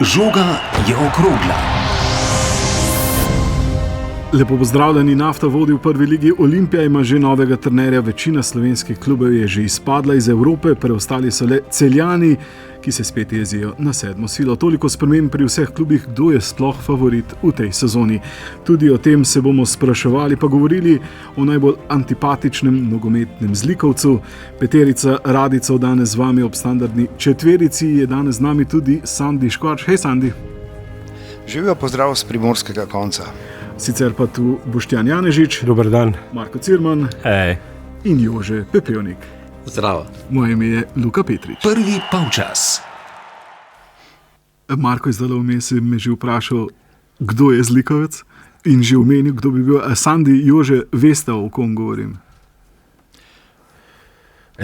Žoga je okrogla. Lepo pozdravljeni, Nafta vodi v prvi ligi, Olimpija ima že novega trenerja, večina slovenskih klubov je že izpadla iz Evrope, preostali so le Celjani, ki se spet jezijo na 7. silo. Toliko sprememb pri vseh klubih, kdo je sploh favorit v tej sezoni. Tudi o tem se bomo spraševali, pa govorili o najbolj antipatičnem nogometnem zlikovcu. Peterica radicov danes z vami ob standardni četverici, je danes z nami tudi Sandi Škvarč. Hej Sandi. Živijo, pozdrav z primorskega konca. Sicer pa tu Boštjan Janežič, dober dan, Marko Cirman, hej, in Jože Pepevnik. Zdravo. Moje ime je Luka Petrič. Prvi polčas. Marko je zdaj vmes me že vprašal, kdo je zlikovec, in že omenil, kdo bi bil. Sandi, Jože, veste, o kom govorim?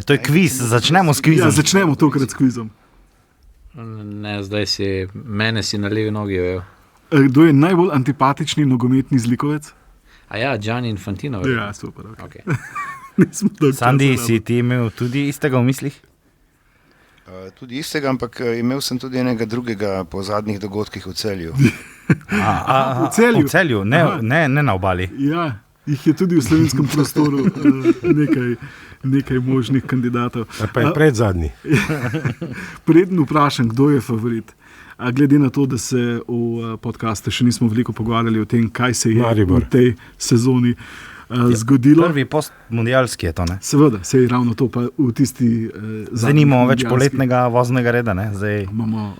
To je kviz, začnemo s kvizom. Ja, začnemo tokrat s kvizom. Ne, mene si na levi nogi vejo. Kdo je najbolj antipatični nogometni zlikovec? A ja, Gianni Infantino. Ja, super. Okay. Sandi, si ti imel tudi istega v mislih? Tudi istega, ampak imel sem tudi enega drugega po zadnjih dogodkih v Celju. V Celju? V Celju, ne na obali. Ja, jih je tudi v slovenskem prostoru nekaj možnih kandidatov. Pa je predzadnji. Preden vprašam, kdo je favorit, a glede na to, da se v podcastu še nismo veliko pogovarjali o tem, kaj se je Maribor v tej sezoni zgodilo. Prvi postmundialski je to, ne? Seveda, se je ravno to pa v tisti zdaj nimamo več poletnega voznega reda, ne? Zdaj imamo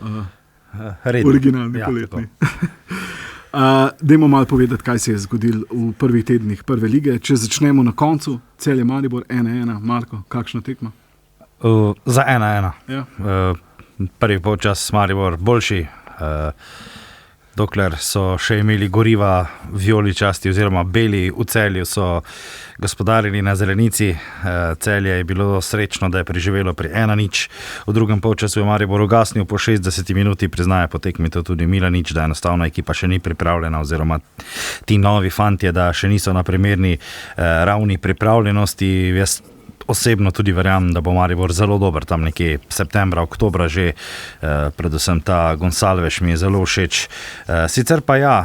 originalni poletni. Dajmo malo povedati, kaj se je zgodilo v prvih tednih prve lige. Če začnemo na koncu, Celje Maribor 1-1. Marko, kakšna tekma? Za 1-1. Ja. Prvi polčas Maribor boljši, dokler so še imeli goriva vijoličasti oziroma beli v Celju, so gospodarili na zelenici. Celje je bilo srečno, da je preživelo pri 1-0. V drugem polčasu je Maribor ugasnil po 60 minuti, priznaje po tekmi to tudi Milanič, da enostavno ekipa še ni pripravljena oziroma ti novi fantje, da še niso na primerni ravni pripravljenosti. Jaz osebno tudi verjamem, da bo Maribor zelo dober tam nekje septembra, oktobra že, predvsem ta Gonsalves mi je zelo všeč. Sicer pa ja,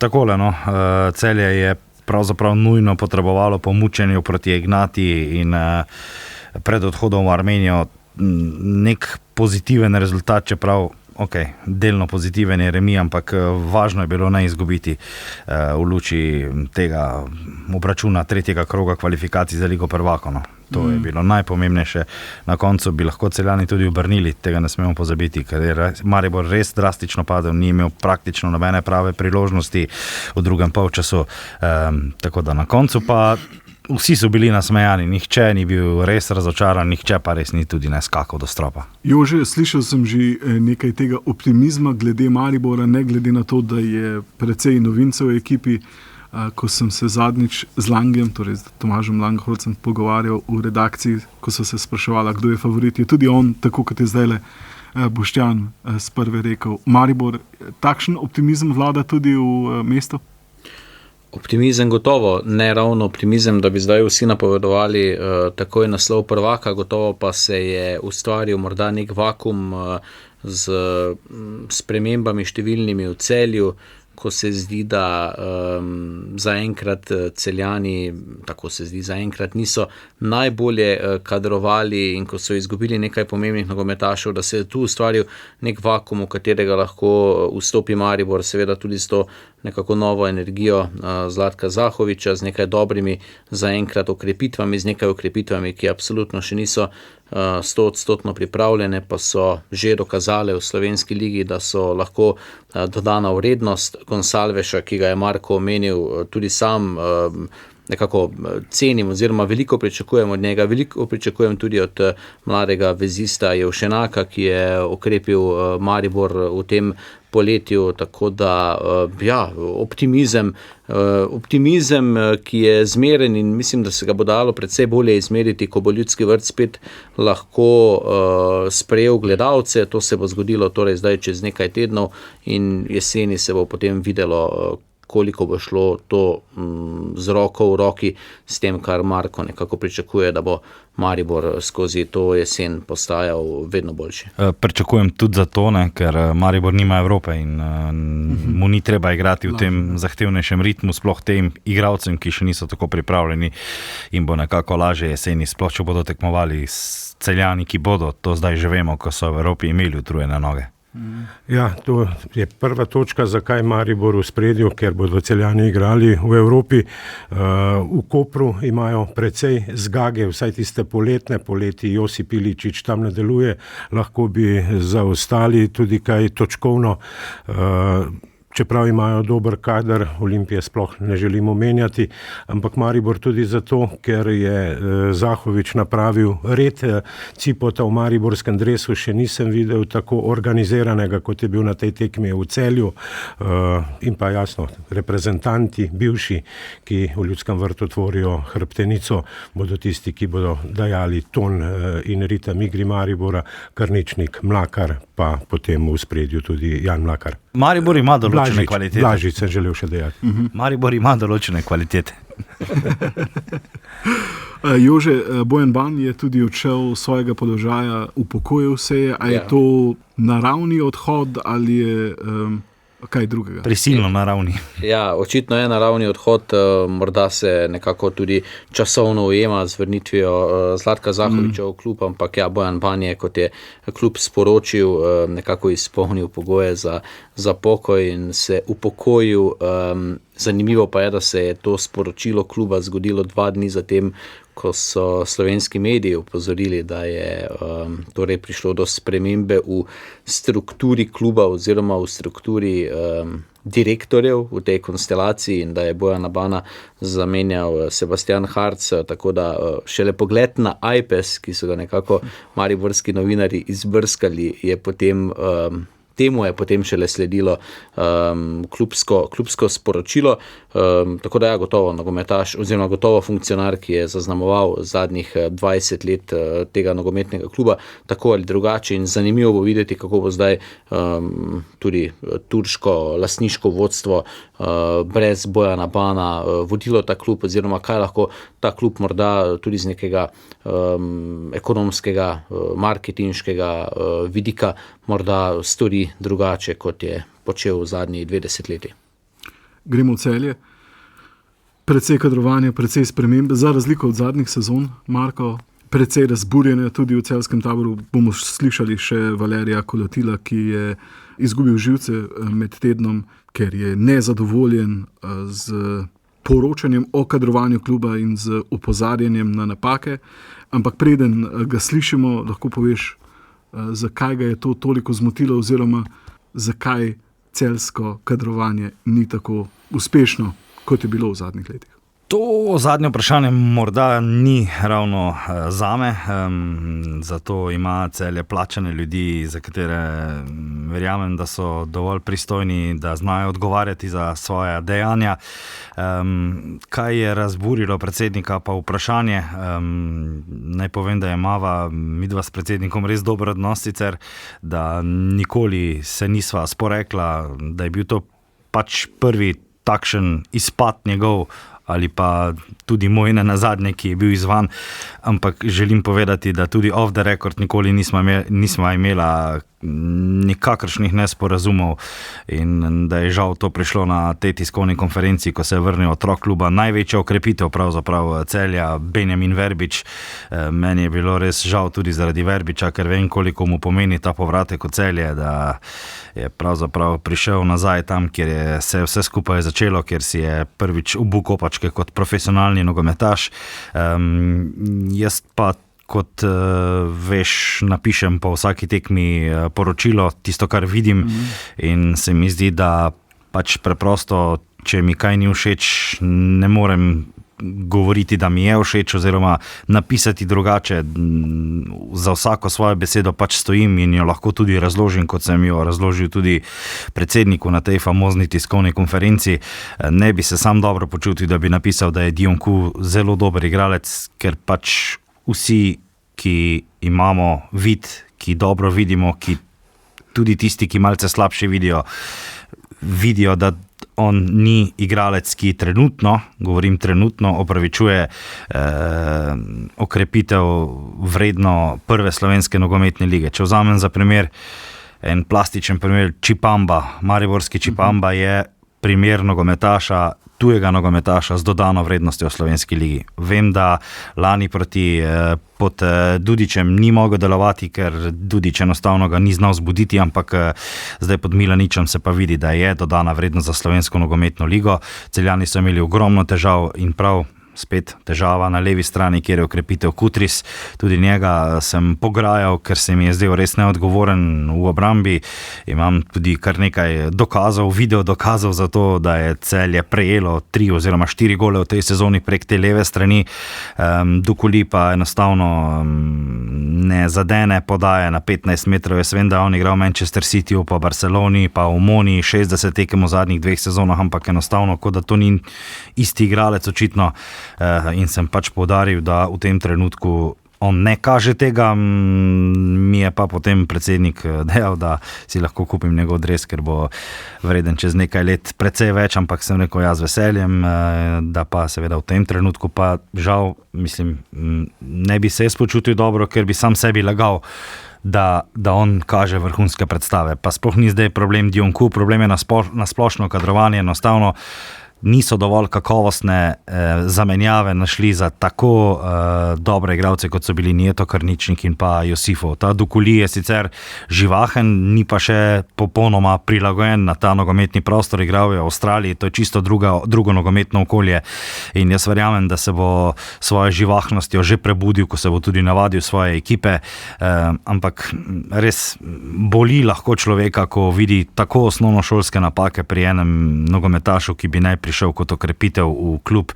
takole, Celje je pravzaprav nujno potrebovalo po mučenju proti Ignatiji in pred odhodom v Armenijo nek pozitiven rezultat, čeprav delno pozitiven je remi, ampak važno je bilo ne izgubiti v luči tega obračuna tretjega kroga kvalifikacij za Ligo prvakov. To je bilo najpomembnejše. Na koncu bi lahko Celjani tudi obrnili, tega ne smemo pozabiti, ker je Maribor res drastično padel, ni imel praktično nobene prave priložnosti v drugem polčasu. Tako da na koncu pa vsi so bili nasmejani, nihče ni bil res razočaran, nihče pa res ni tudi ne skakal do stropa. Jože, slišal sem že nekaj tega optimizma glede Maribora, ne glede na to, da je precej novincev v ekipi. Ko sem se zadnjič z Langem, torej z Tomažem Langholcem pogovarjal v redakciji, ko so se spraševala, kdo je favorit, je tudi on, tako kot je zdajle Boštjan z prve rekel, Maribor. Takšen optimizem vlada tudi v mestu? Optimizem gotovo, ne ravno optimizem, da bi zdaj vsi napovedovali takoj naslov prvaka, gotovo pa se je ustvaril morda nek vakum z spremembami številnimi v Celju, ko se zdi, da zaenkrat Celjani, tako se zdi, zaenkrat niso najbolje kadrovali in ko so izgubili nekaj pomembnih nogometašev, da se je tu ustvaril nek vakum, v katerega lahko vstopi Maribor, seveda tudi s to nekako novo energijo Zlatka Zahoviča, z nekaj dobrimi zaenkrat okrepitvami, z nekaj okrepitvami, ki absolutno še niso 100% pripravljene, pa so že dokazale v slovenski ligi, da so lahko dodana vrednost Gonsalvesa, ki ga je Marko omenil, tudi sam nekako cenim oziroma veliko pričakujem od njega, veliko pričakujem tudi od mladega vezista Jevšenaka, ki je okrepil Maribor v tem poletju, tako da optimizem, ki je zmeren in mislim, da se ga bo dalo predvsej bolje izmeriti, ko bo Ljudski vrt spet lahko sprejel gledalce. To se bo zgodilo torej zdaj čez nekaj tednov in jeseni se bo potem videlo, koliko bo šlo to z roko v roki s tem, kar Marko nekako pričakuje, da bo Maribor skozi to jesen postajal vedno boljši. Pričakujem tudi zato, ker Maribor nima Evrope in mu ni treba igrati v tem zahtevnejšem ritmu, sploh tem igralcem, ki še niso tako pripravljeni, in bo nekako lažje jeseni, sploh če bodo tekmovali s Celjani, ki bodo, to zdaj že vemo, ko so v Evropi imeli utrujene noge. Ja, to je prva točka, zakaj Maribor v spredju, ker bodo Celjani igrali v Evropi. V Kopru imajo precej zgage, vsaj tiste poletne, poleti Josip Iličić tam ne deluje, lahko bi zaostali tudi kaj točkovno. Čeprav imajo dober kader, Olimpije sploh ne želimo menjati, ampak Maribor tudi zato, ker je Zahovič napravil red. Cipota v mariborskem dresu še nisem videl tako organiziranega, kot je bil na tej tekmi v Celju. In pa jasno, reprezentanti, bivši, ki v Ljudskem vrtu tvorijo hrbtenico, bodo tisti, ki bodo dajali ton in ritem igri Maribora, Krničnik, Mlakar, pa potem v spredju tudi Jan Mlakar. Maribor ima določene kvalitete. Blažič sem želel še dejati. Maribor ima določene kvalitete. Jože, Bojan Ban je tudi odšel svojega položaja, upokojil se je, a je to naravni odhod ali je kaj drugega? Prisilno naravni. Ja, očitno je naravni odhod, morda se nekako tudi časovno ujema z vrnitvijo Zlatka Zahoviča v klub, ampak ja, Bojan Ban je, kot je klub sporočil, nekako izpolnil pogoje za pokoj in se upokojil. Zanimivo pa je, da se je to sporočilo kluba zgodilo 2 dni zatem, ko so slovenski mediji upozorili, da je torej prišlo do spremembe v strukturi kluba oziroma v strukturi direktorjev v tej konstelaciji in da je Bojana Bana zamenjal Sebastian Harc, tako da šele pogled na iPes, ki so ga nekako mariborski novinari izbrskali, je potem temu je potem šele sledilo klubsko sporočilo, tako da je gotovo nogometaš oziroma gotovo funkcionar, ki je zaznamoval zadnjih 20 let tega nogometnega kluba, tako ali drugače, in zanimivo bo videti, kako bo zdaj tudi turško lastniško vodstvo brez Bojana Bana vodilo ta klub, oziroma kaj lahko ta klub morda tudi z nekega ekonomskega, marketinškega vidika morda stori drugače, kot je počel v zadnjih 20 letih. Gremo v Celje. Precej kadrovanja, precej spremembe, za razliko od zadnjih sezon, Marko, precej razburjenja tudi v celjskem taboru. Bomo slišali še Valerija Kolotila, ki je izgubil živce med tednom, ker je nezadovoljen z poročanjem o kadrovanju kluba in z opozarjanjem na napake. Ampak preden ga slišimo, lahko poveš, zakaj ga je to toliko zmotilo oziroma zakaj celjsko kadrovanje ni tako uspešno, kot je bilo v zadnjih letih. To zadnje vprašanje morda ni ravno zame, zato ima Celje plačane ljudi, za katere verjamem, da so dovolj pristojni, da znajo odgovarjati za svoja dejanja. Kaj je razburilo predsednika, pa vprašanje. Naj povem, da imava midva s predsednikom res dober odnos sicer, da nikoli se nisva sporekla, da je bil to pač prvi takšen izpad njegov, ali pa tudi moj nazadnje, ki je bil izvan, ampak želim povedati, da tudi off the record nikoli nisma imela nikakršnih nesporazumov in da je žal to prišlo na tej tiskovni konferenci, ko se je vrnil otrok kluba, največja okrepitev pravzaprav Celja, Benjamin Verbič. Meni je bilo res žal tudi zaradi Verbiča, ker vem, koliko mu pomeni ta povratek v Celje, da je pravzaprav prišel nazaj tam, kjer se je vse skupaj začelo, kjer si je prvič obul kopačke kot profesionalni nogometaš. Jaz pa kot veš, napišem po vsaki tekmi poročilo, tisto, kar vidim, in se mi zdi, da pač preprosto, če mi kaj ni všeč, ne morem govoriti, da mi je všeč, oziroma napisati drugače. Za vsako svojo besedo pač stojim in jo lahko tudi razložim, kot sem jo razložil tudi predsedniku na tej famozni tiskovni konferenci. Ne bi se sam dobro počutil, da bi napisal, da je Dion Ku zelo dober igralec, ker pač vsi, ki imamo vid, ki dobro vidimo, ki tudi tisti, ki malce slabše vidijo, da on ni igralec, ki trenutno, govorim trenutno, opravičuje okrepitev vredno prve slovenske nogometne lige. Če vzamem za primer en plastičen primer Čipamba, mariborski Čipamba je primer nogometaša, tujega nogometaša z dodano vrednostjo v slovenski ligi. Vem, da lani pod Dudičem ni mogel delovati, ker Dudič enostavno ga ni znal zbuditi, ampak zdaj pod Milaničem se pa vidi, da je dodana vrednost za slovensko nogometno ligo. Celjani so imeli ogromno težav in prav spet težava na levi strani, kjer je okrepitev Kutris. Tudi njega sem pograjal, ker se mi je zdel res neodgovoren v obrambi. Imam tudi kar nekaj dokazov, video dokazov za to, da je Celje prejelo 3 oziroma 4 gole v tej sezoni prek te leve strani. Dukuli pa enostavno ne zadene podaje na 15 metrov. Jaz vem, da on igral v Manchester Cityju, pa Barceloni, pa v Moni 60 tekem v zadnjih 2 sezonah, ampak enostavno, kot da to ni isti igralec očitno. In sem pač poudaril, da v tem trenutku on ne kaže tega, mi je pa potem predsednik dejal, da si lahko kupim njegov dres, ker bo vreden čez nekaj let precej več, ampak sem rekel z veseljem, da pa seveda v tem trenutku pa žal, mislim, ne bi se počutil dobro, ker bi sam sebi lagal, da on kaže vrhunske predstave. Pa sploh ni zdaj problem Dionku, problem je na splošno kadrovanje, enostavno niso dovolj kakovostne zamenjave našli za tako dobre igralce, kot so bili Nieto, Karničnik in pa Josifov. Ta Dukuli je sicer živahen, ni pa še popolnoma prilagojen na ta nogometni prostor, igral je v Avstraliji, to je čisto drugo nogometno okolje in jaz verjamem, da se bo svojo živahnostjo že prebudil, ko se bo tudi navadil svoje ekipe, ampak res boli lahko človeka, ko vidi tako osnovnošolske napake pri enem nogometašu, ki bi naj prišel kot okrepitev v klub,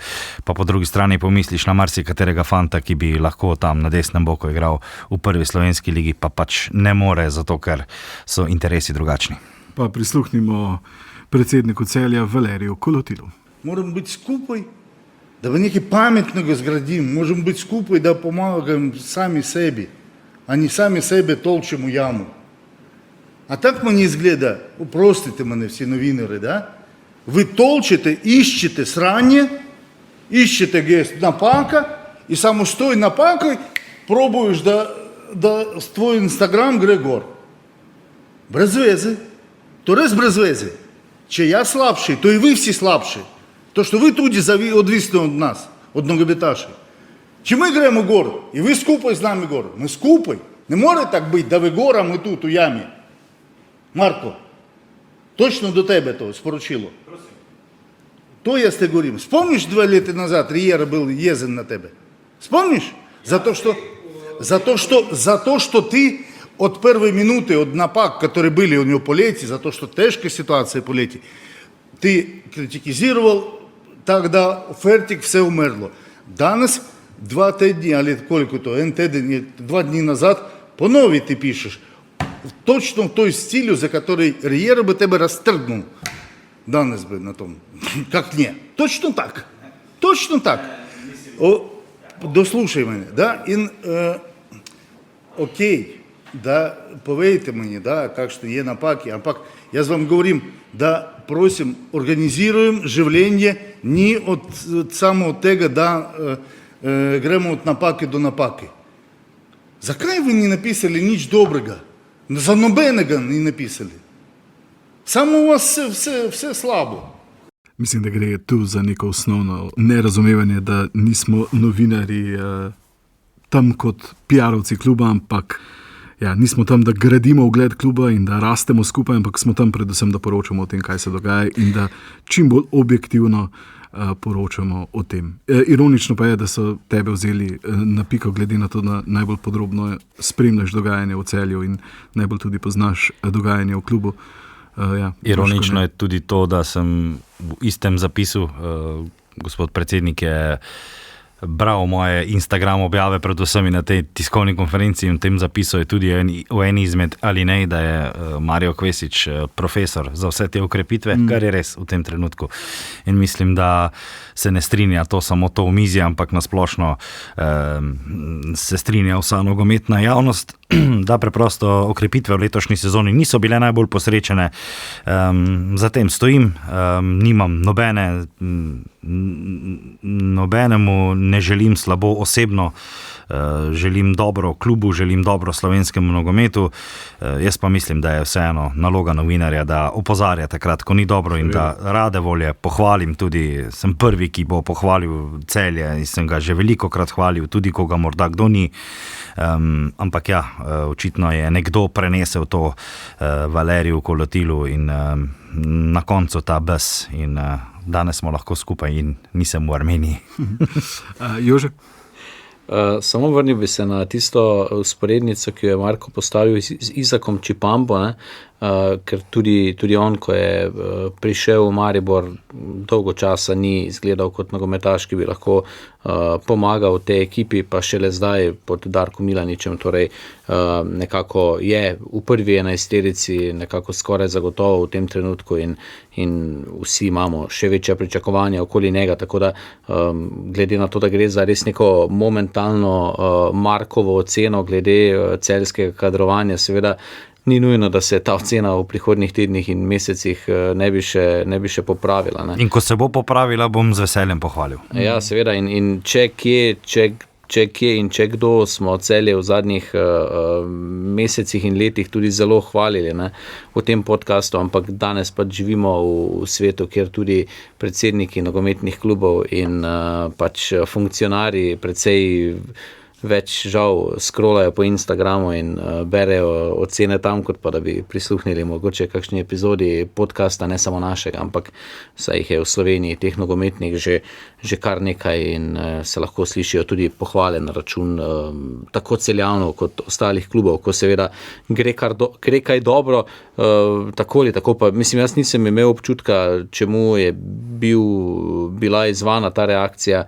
pa po drugi strani pomisliš na marsikaterega fanta, ki bi lahko tam na desnem boku igral v prvi slovenski ligi, pa pač ne more, zato ker so interesi drugačni. Pa prisluhnimo predsedniku Celja Valeriju Kolotilu. Moramo biti skupaj, da bi nekaj pametnega zgradim, moramo biti skupaj, da pomagam sami sebi, a ni sami sebe tolčemo jamu. A tako meni izgleda, oprostite mene vsi novinari, da? Вы толчите, ищете срanje, ищете gdje je napaka i samo s toj napakoj probuješ da tvoj Instagram gre gor. Brez veze. To res brez veze. Če ja slabši, to i vi vsi slabši. To što vi tudi odvisni od nas, od nogometaša. Če mi gremo gor i vi skupaj z nami gor, mi skupaj. Ne more tak biti da vi gora, mi tu u jami. Marko, точно до тебе то споручило. То я тебе говорим. Вспомнишь 2 лета назад Риера был езен на тебе? Вспомнишь? За то, что ты от первой минуты, от напак, которые были у него по лете, за то, что тяжкая ситуация по лете, ты критикизировал, тогда фертик все умерло. Данас 2 тижні, але колько-то, 2 дні назад, по новій ти пишеш. Точно в той стилю, за который Риера бы тебе растргнул. Данес бы на том. Как не? Точно так. Точно так. Дослушай мене. Да? Окей. Да, повейте мені, да, как что є напаки. Ампак, я з вам говорим, да, просим, организируем живление не от самого тега, да, гремо от напаки до напаки. Закай ви не написали ніч доброго? За нобенega не написали. Samo u vas vse slabo. Mislim, da gre tu za neko osnovno nerazumevanje, da nismo novinari tam kot PR-ovci kluba, ampak nismo tam, da gradimo ugled kluba in da rastemo skupaj, ampak smo tam predvsem, da poročamo o tem, kaj se dogaja in da čim bolj objektivno poročamo o tem. Ironično pa je, da so tebe vzeli na piko, glede na to, da najbolj podrobno spremljaš dogajanje v Celju in najbolj tudi poznaš dogajanje v klubu. Ironično je tudi to, da sem v istem zapisu, gospod predsednik je bral moje Instagram objave, predvsem na tej tiskovni konferenci, in v tem zapisu je tudi v eni izmed alinej, da je Mario Kvesič profesor za vse te ukrepitve, kar je res v tem trenutku. In mislim, da se ne strinja to samo to omizje, ampak nasplošno se strinja vsa nogometna javnost. da preprosto okrepitve v letošnji sezoni niso bile najbolj posrečene. Za tem stojim, nimam nobenemu ne želim slabo osebno, želim dobro klubu, želim dobro slovenskemu nogometu. Jaz pa mislim, da je vseeno naloga novinarja, da opozarja takrat, ko ni dobro in da rade volje pohvalim tudi, sem prvi, ki bo pohvalil Celje in sem ga že velikokrat hvalil, tudi ko ga morda kdo ni. Ampak ja, očitno je nekdo prenesel to Valeriju Kolotilu in na koncu ta bes in danes smo lahko skupaj in nisem v Armeniji. Jože? Samo vrnil bi se na tisto usporednico, ki jo je Marko postavil z Izakom Čipambo, ne? Ker tudi on, ko je prišel v Maribor, dolgo časa ni izgledal kot nogometaš, ki bi lahko pomagal tej ekipi, pa šele zdaj pod Darkom Milaničem, torej nekako je v prvi 11-terici nekako skoraj zagotovo v tem trenutku in vsi imamo še večja pričakovanja okoli njega, tako da glede na to, da gre za res neko momentalno Markovo oceno glede celjskega kadrovanja, seveda ni nujno, da se ta ocena v prihodnjih tednih in mesecih ne bi še popravila. Ne? In ko se bo popravila, bom z veseljem pohvalil. Ja, seveda, in če kje in če kdo smo Celje v zadnjih mesecih in letih tudi zelo hvalili, ne, v tem podcastu, ampak danes pač živimo v svetu, kjer tudi predsedniki nogometnih klubov in pač funkcionarji precej več žal scrollajo po Instagramu in berejo ocene tam, kot pa da bi prisluhnili mogoče kakšni epizodi podcasta, ne samo našega, ampak saj jih je v Sloveniji teh nogometnih že kar nekaj in se lahko slišijo tudi pohvale na račun tako Celjanov kot ostalih klubov, ko seveda gre kaj dobro, tako ali tako pa, mislim, jaz nisem imel občutka, čemu je bila izvana ta reakcija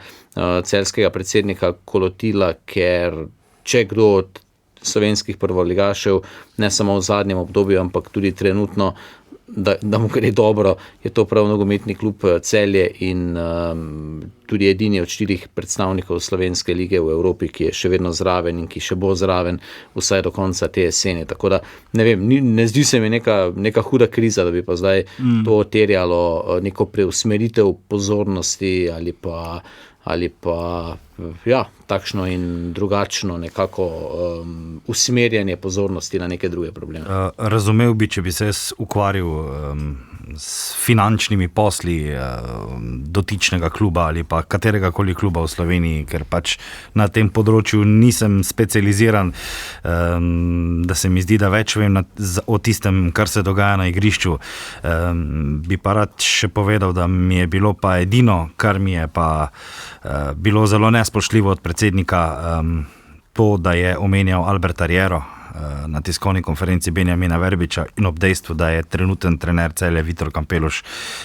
celjskega predsednika Kolotila, ker če kdo od slovenskih prvoligašev, ne samo v zadnjem obdobju, ampak tudi trenutno, da mu gre dobro, je to prav nogometni klub Celje in tudi edini od 4 predstavnikov slovenske lige v Evropi, ki je še vedno zraven in ki še bo zraven vsaj do konca te jeseni. Tako da, ne vem, ne zdi se mi neka huda kriza, da bi pa zdaj to terjalo neko preusmeritev pozornosti ali pa ja, takšno in drugačno nekako usmerjanje pozornosti na neke druge probleme. Razumel bi, če bi se jaz ukvarjal s finančnimi posli dotičnega kluba ali pa katerega koli kluba v Sloveniji, ker pač na tem področju nisem specializiran, da se mi zdi, da več vem o tistem, kar se dogaja na igrišču. Bi pa rad še povedal, da mi je bilo pa edino, kar mi je pa bilo zelo nespoštljivo od predsednika, to, da je omenjal Alberta Riero na tiskovni konferenci Benjamina Verbiča in ob dejstvu, da je trenuten trener Celja Vitor Kampeluš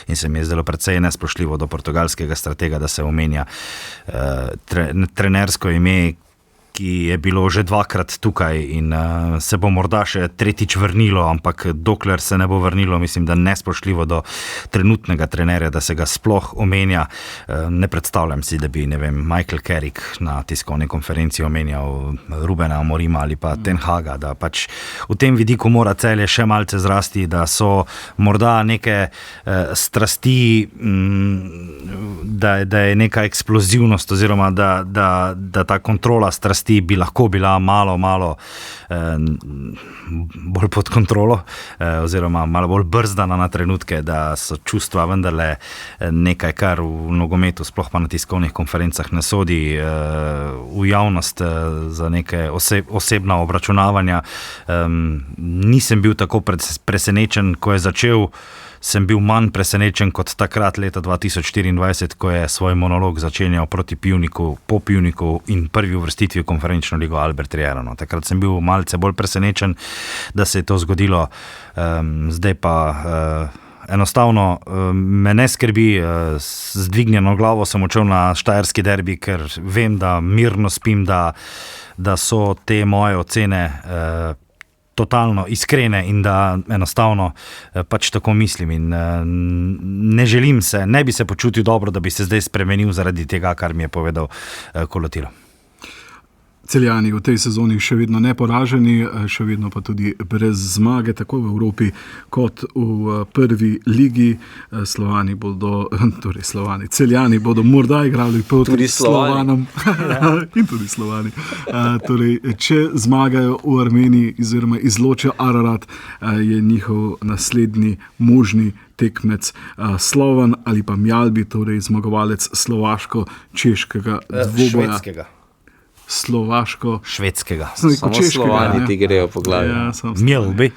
in se mi je zdelo precej nespoštljivo do portugalskega stratega, da se omenja trenersko ime, ki je bilo že 2-krat tukaj in se bo morda še 3-tič vrnilo, ampak dokler se ne bo vrnilo, mislim, da nespoštljivo do trenutnega trenerja, da se ga sploh omenja. Ne predstavljam si, da bi, ne vem, Michael Carrick na tiskovni konferenci omenjal Rubena Amorima ali pa Ten Haga, da pač v tem vidiku mora Celje še malce zrasti, da so morda neke strasti, da je neka eksplozivnost oziroma da ta kontrola strasti bi lahko bila malo bolj pod kontrolo oziroma malo bolj brzdana na trenutke, da so čustva vendarle nekaj, kar v nogometu, sploh pa na tiskovnih konferencah ne sodi v javnost za neke osebna obračunavanja. Nisem bil tako presenečen, ko je začel, sem bil manj presenečen kot takrat leta 2024, ko je svoj monolog začenjal proti Pivniku, po Pivniku in prvi uvrstitvi v konferenčno ligo Albert Riera. No, takrat sem bil malce bolj presenečen, da se je to zgodilo, zdaj pa enostavno me ne skrbi, z dvignjeno glavo sem odšel na štajerski derbi, ker vem, da mirno spim, da so te moje ocene totalno iskrene in da enostavno pač tako mislim in ne bi se počutil dobro, da bi se zdaj spremenil zaradi tega, kar mi je povedal Kolotilo. Celjani v tej sezoni še vedno neporaženi, še vedno pa tudi brez zmage, tako v Evropi kot v prvi ligi. Celjani bodo morda igrali proti Slovanom. In tudi Slovani. Torej, če zmagajo v Armeniji oziroma izločijo Ararat, je njihov naslednji možni tekmec Slovan ali pa Mjalbi, torej zmagovalec slovaško-češkega dvoboja. Švedskega. Samo Slovani ti grejo po glavi. Ja, Mjelbi.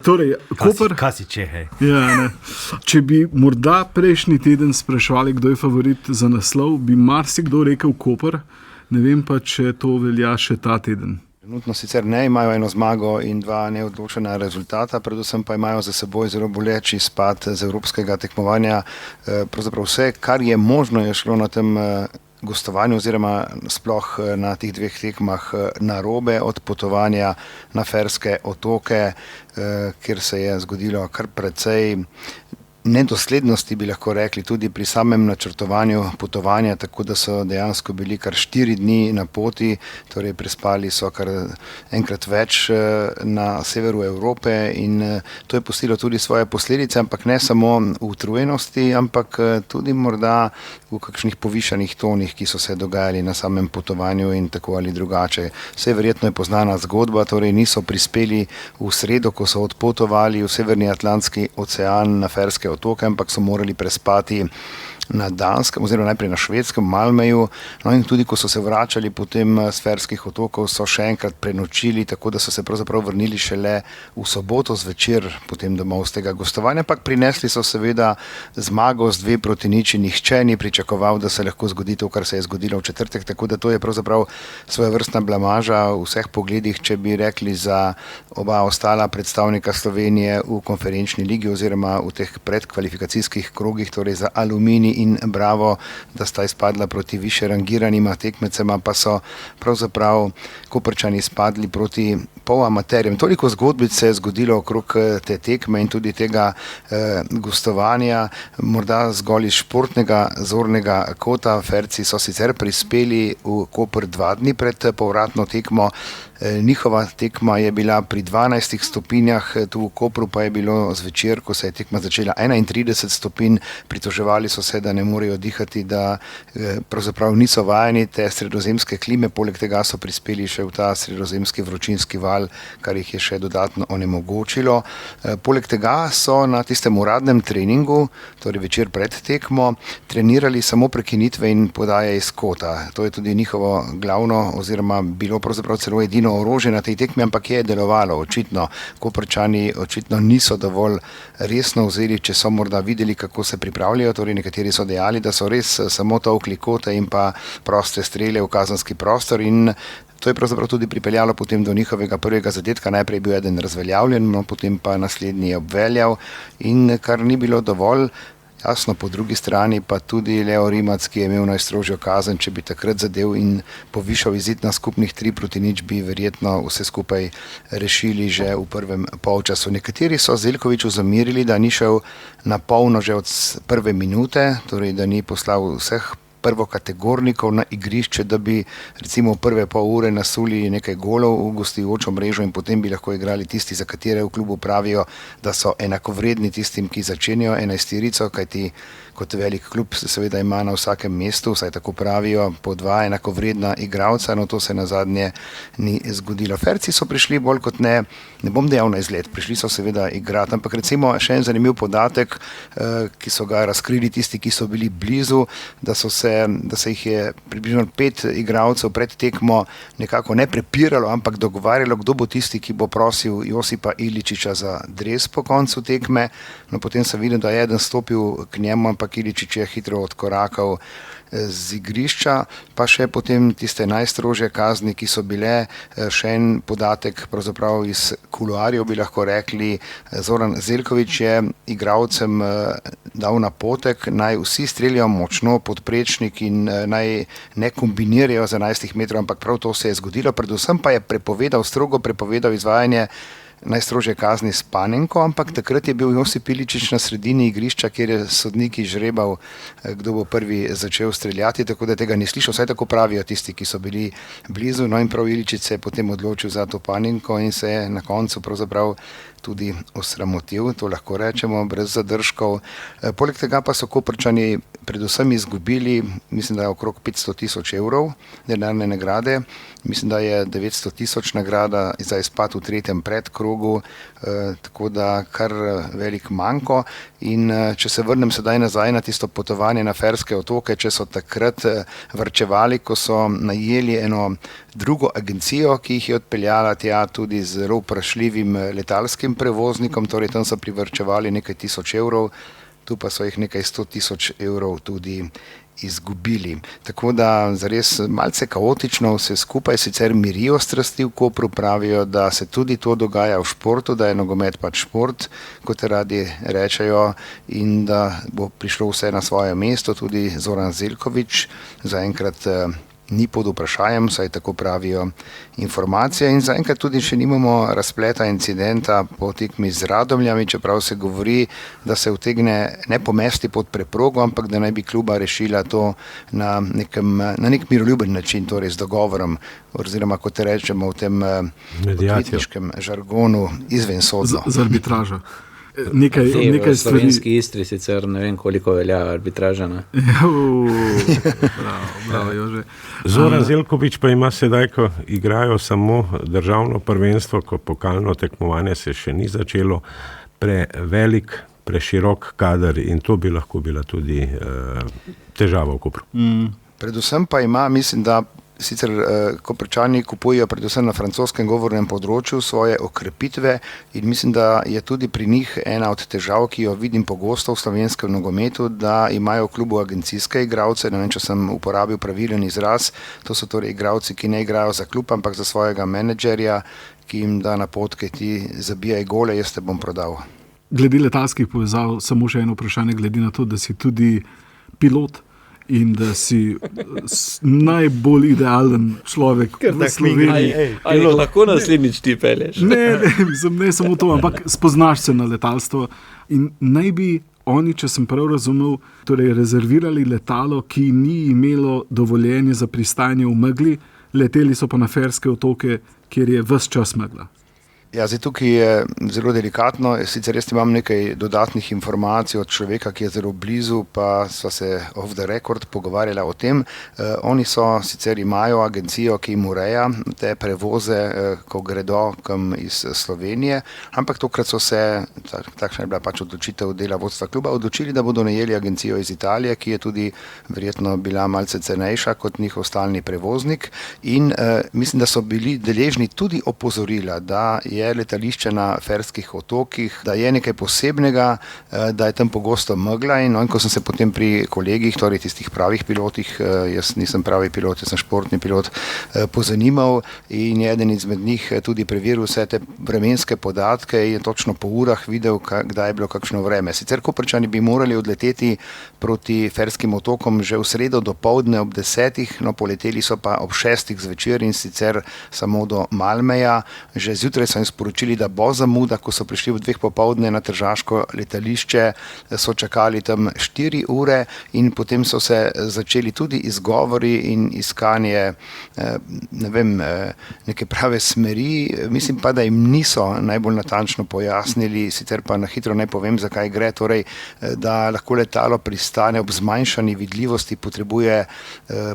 Torej, Koper. Kaj si Čehej? Ja, če bi morda prejšnji teden spraševali, kdo je favorit za naslov, bi marsikdo rekel Koper. Ne vem pa, če to velja še ta teden. Trenutno sicer ne imajo eno zmago in dva neodločena rezultata, predvsem pa imajo za seboj zelo boleč izpad z evropskega tekmovanja. Pravzaprav vse, kar je možno, je šlo na tem gostovanju oziroma sploh na teh dveh tekmah narobe, od potovanja na Ferske otoke, kjer se je zgodilo kar precej nedoslednosti, bi lahko rekli, tudi pri samem načrtovanju potovanja, tako da so dejansko bili kar 4 dni na poti, torej prespali so kar enkrat več na severu Evrope in to je pustilo tudi svoje posledice, ampak ne samo v utrujenosti, ampak tudi morda v kakšnih povišanih tonih, ki so se dogajali na samem potovanju in tako ali drugače. Vse verjetno je poznana zgodba, torej niso prispeli v sredo, ko so odpotovali v Severni Atlantski ocean na Ferske otoke, ampak so morali prespati na Danskem, oziroma najprej na Švedskem, Malmeju, no in tudi ko so se vračali potem s Ferskih otokov, so še enkrat prenočili, tako da so se pravzaprav vrnili šele v soboto zvečer potem domov z tega gostovanja, ampak prinesli so seveda zmago z 2-0, nihče ni pričakoval, da se lahko zgodi to, kar se je zgodilo v četrtek, tako da to je pravzaprav svojevrstna blamaža v vseh pogledih, če bi rekli za oba ostala predstavnika Slovenije v konferenčni ligi oziroma v teh predkvalifikacijskih krogih, torej za Aluminij in Bravo, da sta izpadla proti više rangiranima tekmecema, pa so pravzaprav Koprčani izpadli proti polamaterjem. Toliko zgodbic se je zgodilo okrog te tekme in tudi tega gostovanja, morda zgolj iz športnega zornega kota. Ferci so sicer prispeli v Koper 2 dni pred povratno tekmo. Njihova tekma je bila pri 12 stopinjah, tu v Kopru pa je bilo zvečer, ko se je tekma začela, 31 stopinj, pritoževali so se, da ne morejo dihati, da pravzaprav niso vajeni te sredozemske klime, poleg tega so prispeli še v ta sredozemski vročinski val, kar jih je še dodatno onemogočilo. Poleg tega so na tistem uradnem treningu, torej večer pred tekmo, trenirali samo prekinitve in podaje iz kota. To je tudi njihovo glavno oziroma bilo pravzaprav celo edino orožje na tej tekmi, ampak je delovalo očitno. Koprčani očitno niso dovolj resno vzeli, če so morda videli, kako se pripravljajo, torej nekateri so dejali, da so res samo tolkli kote in pa proste strele v kazenski prostor in to je pravzaprav tudi pripeljalo potem do njihovega prvega zadetka. Najprej je bil eden razveljavljen, no, potem pa naslednji je obveljal in kar ni bilo dovolj. Jasno, po drugi strani pa tudi Leo Rimac, ki je imel najstrožjo kazen, če bi takrat zadev in povišal izid na skupnih 3-0, bi verjetno vse skupaj rešili že v prvem polčasu. Nekateri so Zeljkoviću zamerili, da ni šel na polno že od prve minute, torej da ni poslal vseh prvokategornikov na igrišče, da bi recimo v prve pol ure nasuli nekaj golov v gostujočo mrežo in potem bi lahko igrali tisti, za katere v klubu pravijo, da so enakovredni tistim, ki začenjajo enajsterico, kajti kot velik klub seveda ima na vsakem mestu, vsaj tako pravijo, po 2 enakovredna igralca, no to se nazadnje ni zgodilo. Ferci so prišli bolj kot ne bom dejal na izlet, prišli so seveda igrati, ampak recimo še en zanimiv podatek, ki so ga razkrili tisti, ki so bili blizu, da se jih je približno 5 igralcev pred tekmo nekako ne prepiralo, ampak dogovarjalo, kdo bo tisti, ki bo prosil Josipa Iličića za dres po koncu tekme. No, potem sem videl, da je eden stopil k njemu, ampak Iličić je hitro odkorakal z igrišča, pa še potem tiste najstrožje kazni, ki so bile. Še en podatek pravzaprav iz kuloarjev bi lahko rekli, Zoran Zeljković je igralcem dal napotek, naj vsi streljajo močno pod prečnik in naj ne kombinirajo z 11 metrov, ampak prav to se je zgodilo. Predvsem pa je strogo prepovedal izvajanje najstrožje kazni s panenko, ampak takrat je bil Josip Iličić na sredini igrišča, kjer je sodnik izžrebal, kdo bo prvi začel streljati, tako da tega ni slišal, vsaj tako pravijo tisti, ki so bili blizu. No in prav Iličić se je potem odločil za to panenko in se je na koncu pravzaprav tudi osramotil, to lahko rečemo, brez zadržkov. Poleg tega pa so Koprčani predvsem izgubili, mislim, da je okrog 500 000 evrov denarne nagrade, mislim, da je 900 000 nagrada za izpad v tretjem predkrogu, tako da kar velik manko. In če se vrnem sedaj nazaj na tisto potovanje na Ferske otoke, če so takrat varčevali, ko so najeli eno drugo agencijo, ki jih je odpeljala tja tudi z zelo vprašljivim letalskim prevoznikom, torej tam so privarčevali nekaj 1000 evrov, tu pa so jih nekaj 100 000 evrov tudi izgubili. Tako da zares malce kaotično vse skupaj, sicer mirijo strasti v Kopru, pravijo, da se tudi to dogaja v športu, da je nogomet pač šport, kot radi rečejo, in da bo prišlo vse na svoje mesto, tudi Zoran Zeljković zaenkrat ni pod vprašajem, saj tako pravijo informacije, in zaenkrat tudi še nimamo razpleta incidenta po tekmi z Radomljami, čeprav se govori, da se utegne ne pomesti pod preprogo, ampak da naj bi kluba rešila to na nek miroljuben način, torej z dogovorom, oziroma kot rečemo v tem odvetniškem žargonu, izvensodno. Z arbitražo. Nekaj v stvari. slovenski Istri sicer ne vem, koliko velja arbitraža. Bravo, Jože. Zoran Zeljković pa ima sedaj, ko igrajo samo državno prvenstvo, ko pokalno tekmovanje se še ni začelo, prevelik, preširok kader in to bi lahko bila tudi težava v Kopru. Predvsem pa ima, mislim, da sicer Koprčani kupujejo predvsem na francoskem govornem področju svoje okrepitve in mislim, da je tudi pri njih ena od težav, ki jo vidim pogosto v slovenskem nogometu, da imajo v klubu agencijske igralce, ne vem, če sem uporabil pravilen izraz, to so torej igralci, ki ne igrajo za klub, ampak za svojega menedžerja, ki jim da napotke, ti zabijaj gole, jaz te bom prodal. Glede letalskih povezav, samo še eno vprašanje, glede na to, da si tudi pilot in da si najbolj idealen človek v Sloveniji. Ali lahko naslednjič ti pelješ? Ne samo to, ampak spoznaš se na letalstvo in naj bi oni, če sem prav razumel, torej rezervirali letalo, ki ni imelo dovoljenje za pristajanje v megli, leteli so pa na Ferske otoke, kjer je ves čas megla. Ja, zdaj tukaj je zelo delikatno, sicer res imam nekaj dodatnih informacij od človeka, ki je zelo blizu, pa sva se off the record pogovarjala o tem. Oni sicer imajo agencijo, ki jim ureja te prevoze, ko gredo kam iz Slovenije, ampak tokrat so se, takšna je bila pač odločitev dela vodstva kluba, odločili, da bodo najeli agencijo iz Italije, ki je tudi verjetno bila malce cenejša kot njihov stalni prevoznik in mislim, da so bili deležni tudi opozorila, da je letališče na Ferskih otokih, da je nekaj posebnega, da je tam pogosto megla in ko sem se potem pri kolegih, torej tistih pravih pilotih, jaz nisem pravi pilot, jaz sem športni pilot, pozanimal in eden izmed njih tudi preveril vse te vremenske podatke in točno po urah videl, kdaj je bilo kakšno vreme. Sicer Koprčani bi morali odleteti proti Ferskim otokom že v sredo dopoldne ob 10, no poleteli so pa ob 6 zvečer in sicer samo do Malmeja. Že zjutraj so jim sporočili, da bo zamuda, ko so prišli v 2 popoldne na tržaško letališče, so čakali tam 4 ure in potem so se začeli tudi izgovori in iskanje neke prave smeri. Mislim pa, da jim niso najbolj natančno pojasnili, sicer pa na hitro naj povem, zakaj gre, torej, da lahko letalo pristane ob zmanjšani vidljivosti, potrebuje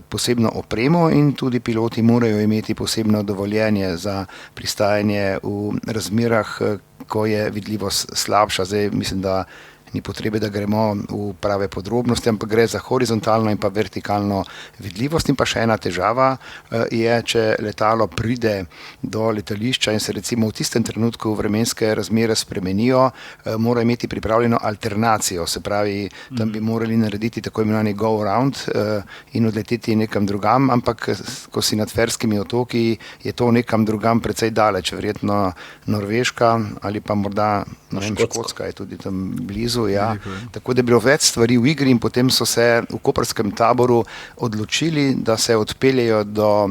posebno opremo in tudi piloti morajo imeti posebno dovoljenje za pristajanje v razmerah, ko je vidljivost slabša. Zdaj mislim, da ni potrebe, da gremo v prave podrobnosti, ampak gre za horizontalno in pa vertikalno vidljivost. In pa še ena težava je, če letalo pride do letališča in se recimo v tistem trenutku vremenske razmere spremenijo, mora imeti pripravljeno alternacijo, se pravi, tam bi morali narediti tako imenovani go around in odleteti nekam drugam, ampak ko si nad Ferskimi otoki, je to nekam drugam precej daleč, verjetno Norveška ali pa morda Škotska je tudi tam blizu. blizu, ja. Tako da je bilo več stvari v igri in potem so se v koprskem taboru odločili, da se odpeljejo do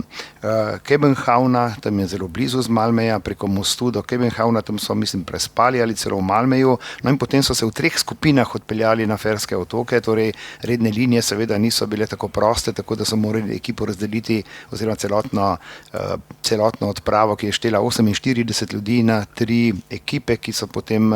Kebenhavna, tam je zelo blizu z Malmeja, preko mostu do Kebenhavna, tam so, mislim, prespali ali celo v Malmeju, no in potem so se v 3 skupinah odpeljali na Ferske otoke, torej redne linije seveda niso bile tako proste, tako da so morali ekipo razdeliti oziroma celotno odpravo, ki je štela 48 ljudi na 3 ekipe, ki so potem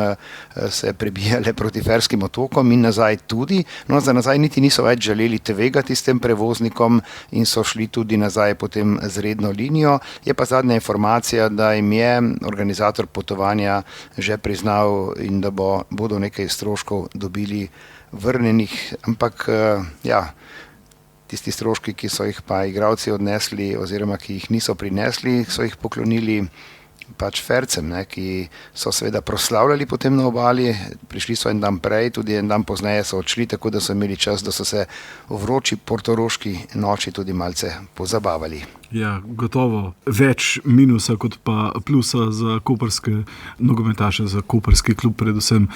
se prebijale proti Ferskim otokom in nazaj tudi. No, za nazaj niti niso več želeli tvegati s tem prevoznikom in so šli tudi nazaj potem z redno linijo. Je pa zadnja informacija, da jim je organizator potovanja že priznal in da bodo nekaj stroškov dobili vrnenih, ampak ja, tisti stroški, ki so jih pa igralci odnesli oziroma ki jih niso prinesli, so jih poklonili pač Fercem, ne, ki so seveda proslavljali potem na obali, prišli so en dan prej, tudi en dan pozneje so odšli, tako da so imeli čas, da so se v vroči portoroški noči tudi malce pozabavali. Ja, gotovo več minusa kot pa plusa za koprske nogometaše, za koprski klub, predvsem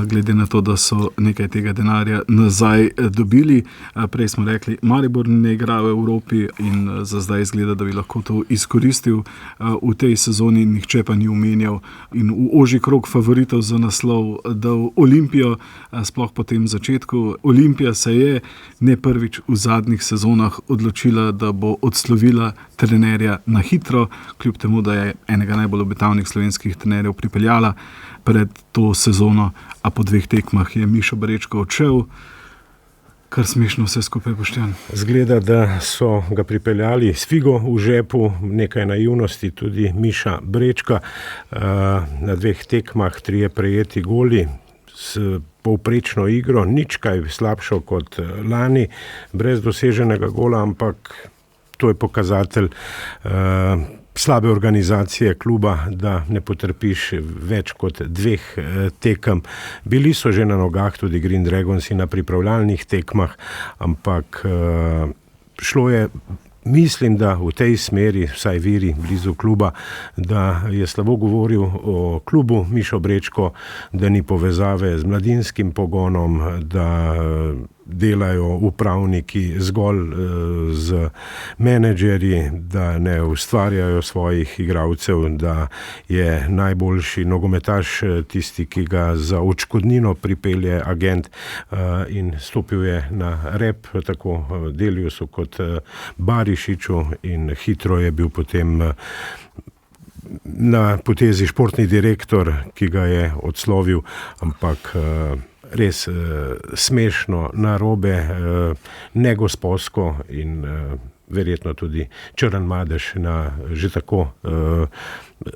glede na to, da so nekaj tega denarja nazaj dobili. Prej smo rekli, Maribor ne igra v Evropi in za zdaj izgleda, da bi lahko to izkoristil v tej sezoni, nihče pa ni omenjal in v ožji krog favoritov za naslov dal Olimpijo, sploh po tem začetku. Olimpija se je ne prvič v zadnjih sezonah odločila, da bo odslovila trenerja na hitro, kljub temu, da je enega najbolj obetavnih slovenskih trenerjev pripeljala pred to sezono, a po 2 tekmah je Mišo Brečko odšel. Kar smešno vse skupaj, Boštjan. Zgleda, da so ga pripeljali s figo v žepu, nekaj naivnosti tudi Miša Brečka. Na 2 tekmah 3 prejeti goli s povprečno igro, nič kaj slabšo kot lani, brez doseženega gola, ampak to je pokazatelj slabe organizacije kluba, da ne potrpiš več kot 2 tekem. Bili so že na nogah tudi Green Dragonsi na pripravljalnih tekmah, ampak šlo je, mislim, da v tej smeri, vsaj viri blizu kluba, da je slabo govoril o klubu Mišo Brečko, da ni povezave z mladinskim pogonom, da delajo upravniki zgolj z menedžerji, da ne ustvarjajo svojih igralcev, da je najboljši nogometaš tisti, ki ga za odškodnino pripelje agent, in stopil je na rep tako Deliusu kot Barišiču in hitro je bil potem na potezi športni direktor, ki ga je odslovil, ampak res smešno, narobe, negospodsko in verjetno tudi črn madež na že tako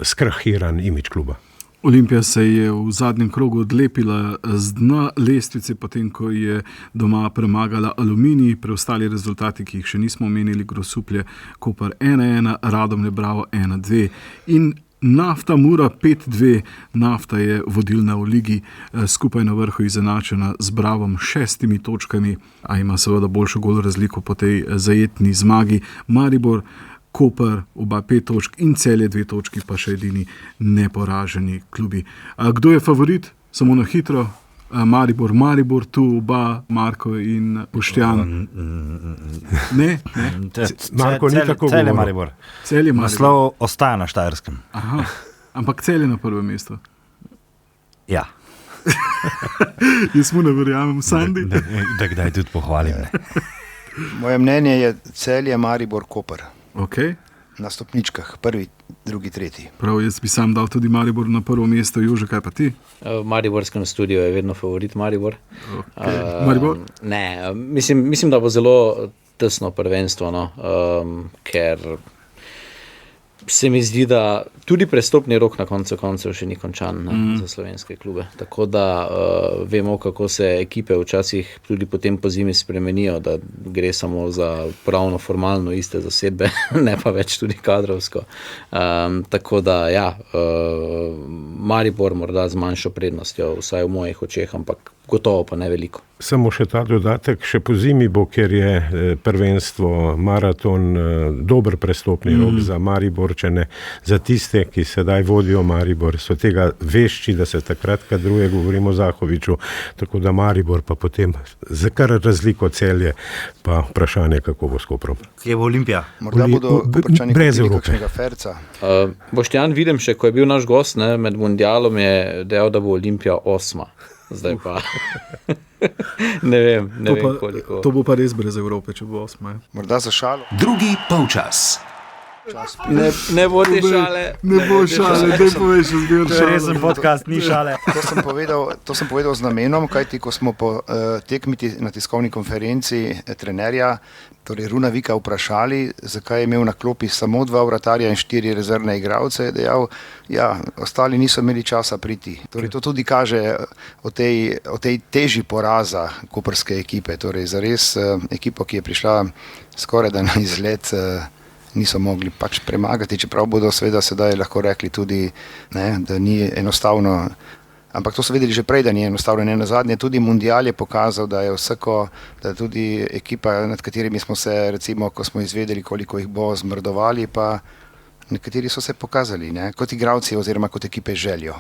skrahiran imidž kluba. Olimpija se je v zadnjem krogu odlepila z dna lestvice, potem ko je doma premagala Aluminij, preostali rezultati, ki jih še nismo omenili, Grosuplje, Koper 1-1, Radomlje Bravo 1-2 in Nafta Mura 5-2. Nafta je vodilna v ligi, skupaj na vrhu izenačena z Bravom 6 točkami, a ima seveda boljšo gol razliko po tej zajetni zmagi. Maribor, Koper, oba 5 točk in Celje 2 točki, pa še edini neporaženi klubi. Kdo je favorit? Samo na hitro. Maribor, tu oba, Marko in Boštjan. Ne? Marko ni tako Celje govoril. Maribor. Celje Maribor. Naslov ostaja na Štajerskem. Aha, ampak Celje na prvem mestu. Ja. Jaz mu ne verjamem, Sandi. Da kdaj tudi pohvalim. Moje mnenje je Celje, Maribor, Koper. Okay. Na stopničkah, 1., 2., 3. Prav, jaz bi sam dal tudi Maribor na prvo mesto. Jože, kaj pa ti? V mariborskem studiu je vedno favorit Maribor. Okay. Maribor? Ne, mislim, da bo zelo tesno prvenstvo, no? Ker se mi zdi, da tudi prestopni rok na koncu koncev še ni končan za slovenske klube. Tako da vemo, kako se ekipe včasih tudi potem po zimi spremenijo, da gre samo za pravno, formalno iste zasedbe, ne pa več tudi kadrovsko. Tako da, ja, Maribor morda z manjšo prednostjo, vsaj v mojih očeh, ampak gotovo pa ne veliko. Samo še ta dodatek, še po zimi bo, ker je prvenstvo maraton dober prestopni rok za Mariborčane, za tiste, ki sedaj vodijo Maribor, so tega vešči, da se takrat kadruje, govorimo o Zahoviču, tako da Maribor pa potem za kar razliko Celje, pa vprašanje, kako bo s Koprom. Kje bo Olimpija? Morda bodo Koprčani brez kupili Evrope. kakšnega Ferca. Boštjan Videmšek, ko je bil naš gost, ne, med mundialom je dejal, da bo Olimpija 8. Zdaj pa ne vem koliko. To bo pa res brez Evrope, če bo 8. Morda za šalo. Drugi polčas. Ne bo te šale. Ne bo šale, daj poveš, zbir šale. Resen podcast, ni šale. To sem povedal z namenom, kajti ko smo po tekmi na tiskovni konferenci trenerja, torej Runa Vika, vprašali, zakaj je imel na klopi samo 2 vratarja in 4 rezervne igralce, je dejal, ostali niso imeli časa priti. Torej, to tudi kaže o tej teži poraza koprske ekipe. Torej, zares ekipo, ki je prišla skoraj da na izlet, niso mogli pač premagati, čeprav bodo seveda sedaj lahko rekli tudi, ne, da ni enostavno. Ampak to so vedeli že prej, da ni enostavno. Ne nazadnje, tudi mundial je pokazal, da je da tudi ekipa, nad katerimi smo se, recimo, ko smo izvedeli, koliko jih bo, zmrdovali, pa nekateri so se pokazali, ne, kot igralci oziroma kot ekipe željo.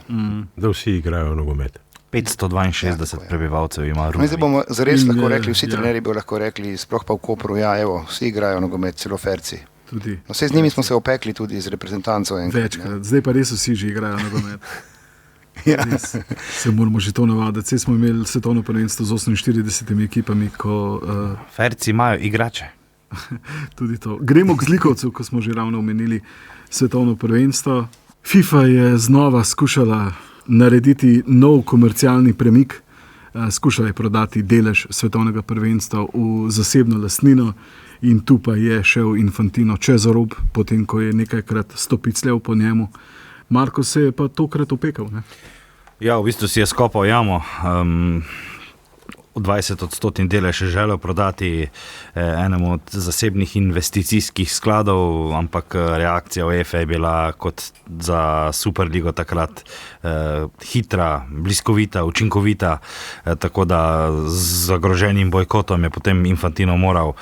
Da vsi igrajo nogomet. 562 prebivalcev ima Runa. Zdaj bomo zares lahko rekli, vsi trenerji bodo lahko rekli, sploh pa v Kopru, vsi igrajo nogomet, celo Ferci. Tudi. No, z njimi smo se opekli tudi z reprezentanco. Večkrat, zdaj pa res vsi že igrajo nogomet. Ja. Se moramo že to navaditi. Saj smo imeli svetovno prvenstvo z 48 ekipami, ko... Ferci imajo igrače. Tudi to. Gremo k zlikovcu, ko smo že ravno omenili svetovno prvenstvo. FIFA je znova skušala narediti nov komercialni premik. Skušala je prodati delež svetovnega prvenstva v zasebno lastnino in tu pa je šel Infantino čez rob, potem ko je nekajkrat stopicljal po njemu. Marko se je pa tokrat opekal, ne? Ja, v bistvu si je skopal jamo. 20% delež je želel prodati enemu od zasebnih investicijskih skladov, ampak reakcija UEFA je bila kot za Superligo takrat hitra, bliskovita, učinkovita, tako da z zagroženim bojkotom je potem Infantino moral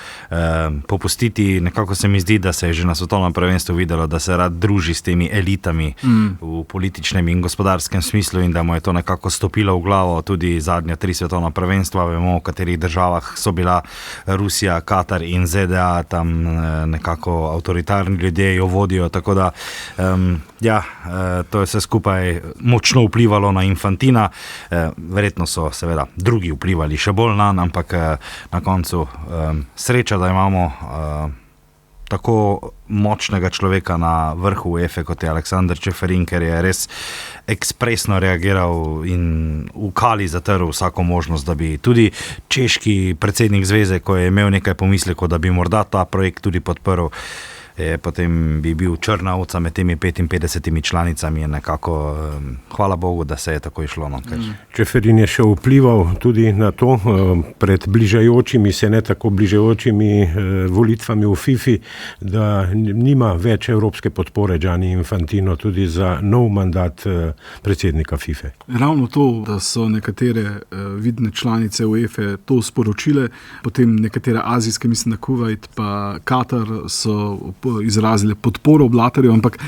popustiti. Nekako se mi zdi, da se je že na svetovnem prvenstvu videlo, da se rad druži s temi elitami v političnem in gospodarskem smislu in da mu je to nekako stopilo v glavo. Tudi zadnja 3 svetovna prvenstva, vemo, v katerih državah so bila Rusija, Katar in ZDA, tam nekako avtoritarni ljudje jo vodijo, tako da to je vse skupaj močno vplivalo na Infantina. Verjetno so seveda drugi vplivali še bolj nanj, ampak na koncu sreča, da imamo tako močnega človeka na vrhu UEFA, kot je Aleksander Čeferin, ker je res ekspresno reagiral in v kali zatrl vsako možnost, da bi tudi češki predsednik zveze, ko je imel nekaj pomislekov, da bi morda ta projekt tudi podprl, potem bi bil črna ovca med temi 55 članicami in nekako hvala Bogu, da se je tako išlo. No, Čeferin je še vplival tudi na to pred bližajočimi se, ne tako bližajočimi volitvami v FIFA, da nima več evropske podpore Gianni Infantino tudi za nov mandat predsednika FIFA. Ravno to, da so nekatere vidne članice UEFA to sporočile, potem nekatere azijske, mislim, da Kuvajt pa Katar so izrazili podporo Blatterju, ampak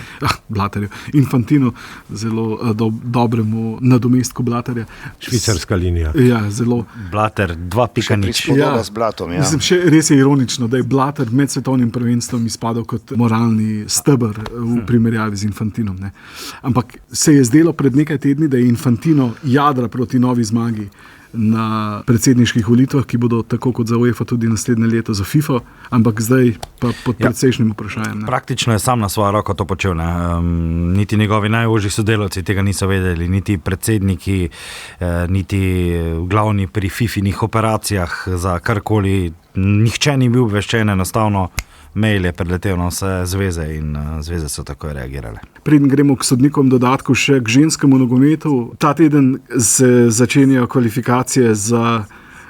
Infantino, zelo dobremu nadomestku Blatterja. Švicarska linija. Ja, zelo. Blatter 2.0. Prispodoba z Blatom, ja. Mislim, še res je ironično, da je Blatter med svetovnim prvenstvom izpadal kot moralni steber v primerjavi z Infantinom. Ne. Ampak se je zdelo pred nekaj tedni, da je Infantino jadra proti novi zmagi na predsedniških volitvah, ki bodo tako kot za UEFA tudi naslednje leto za FIFA, ampak zdaj pa pod precejšnjim vprašanjem. Praktično je sam na svojo roko to počel. Ne. Niti njegovi najožji sodelavci tega niso vedeli, niti predsedniki, niti glavni pri FIFA-nih operacijah za karkoli. Nihče ni bil obveščen, enostavno mail je preletel na vse zveze in zveze so tako reagirale. Preden gremo k sodnikom dodatku še k ženskemu nogometu, ta teden se začenjajo kvalifikacije za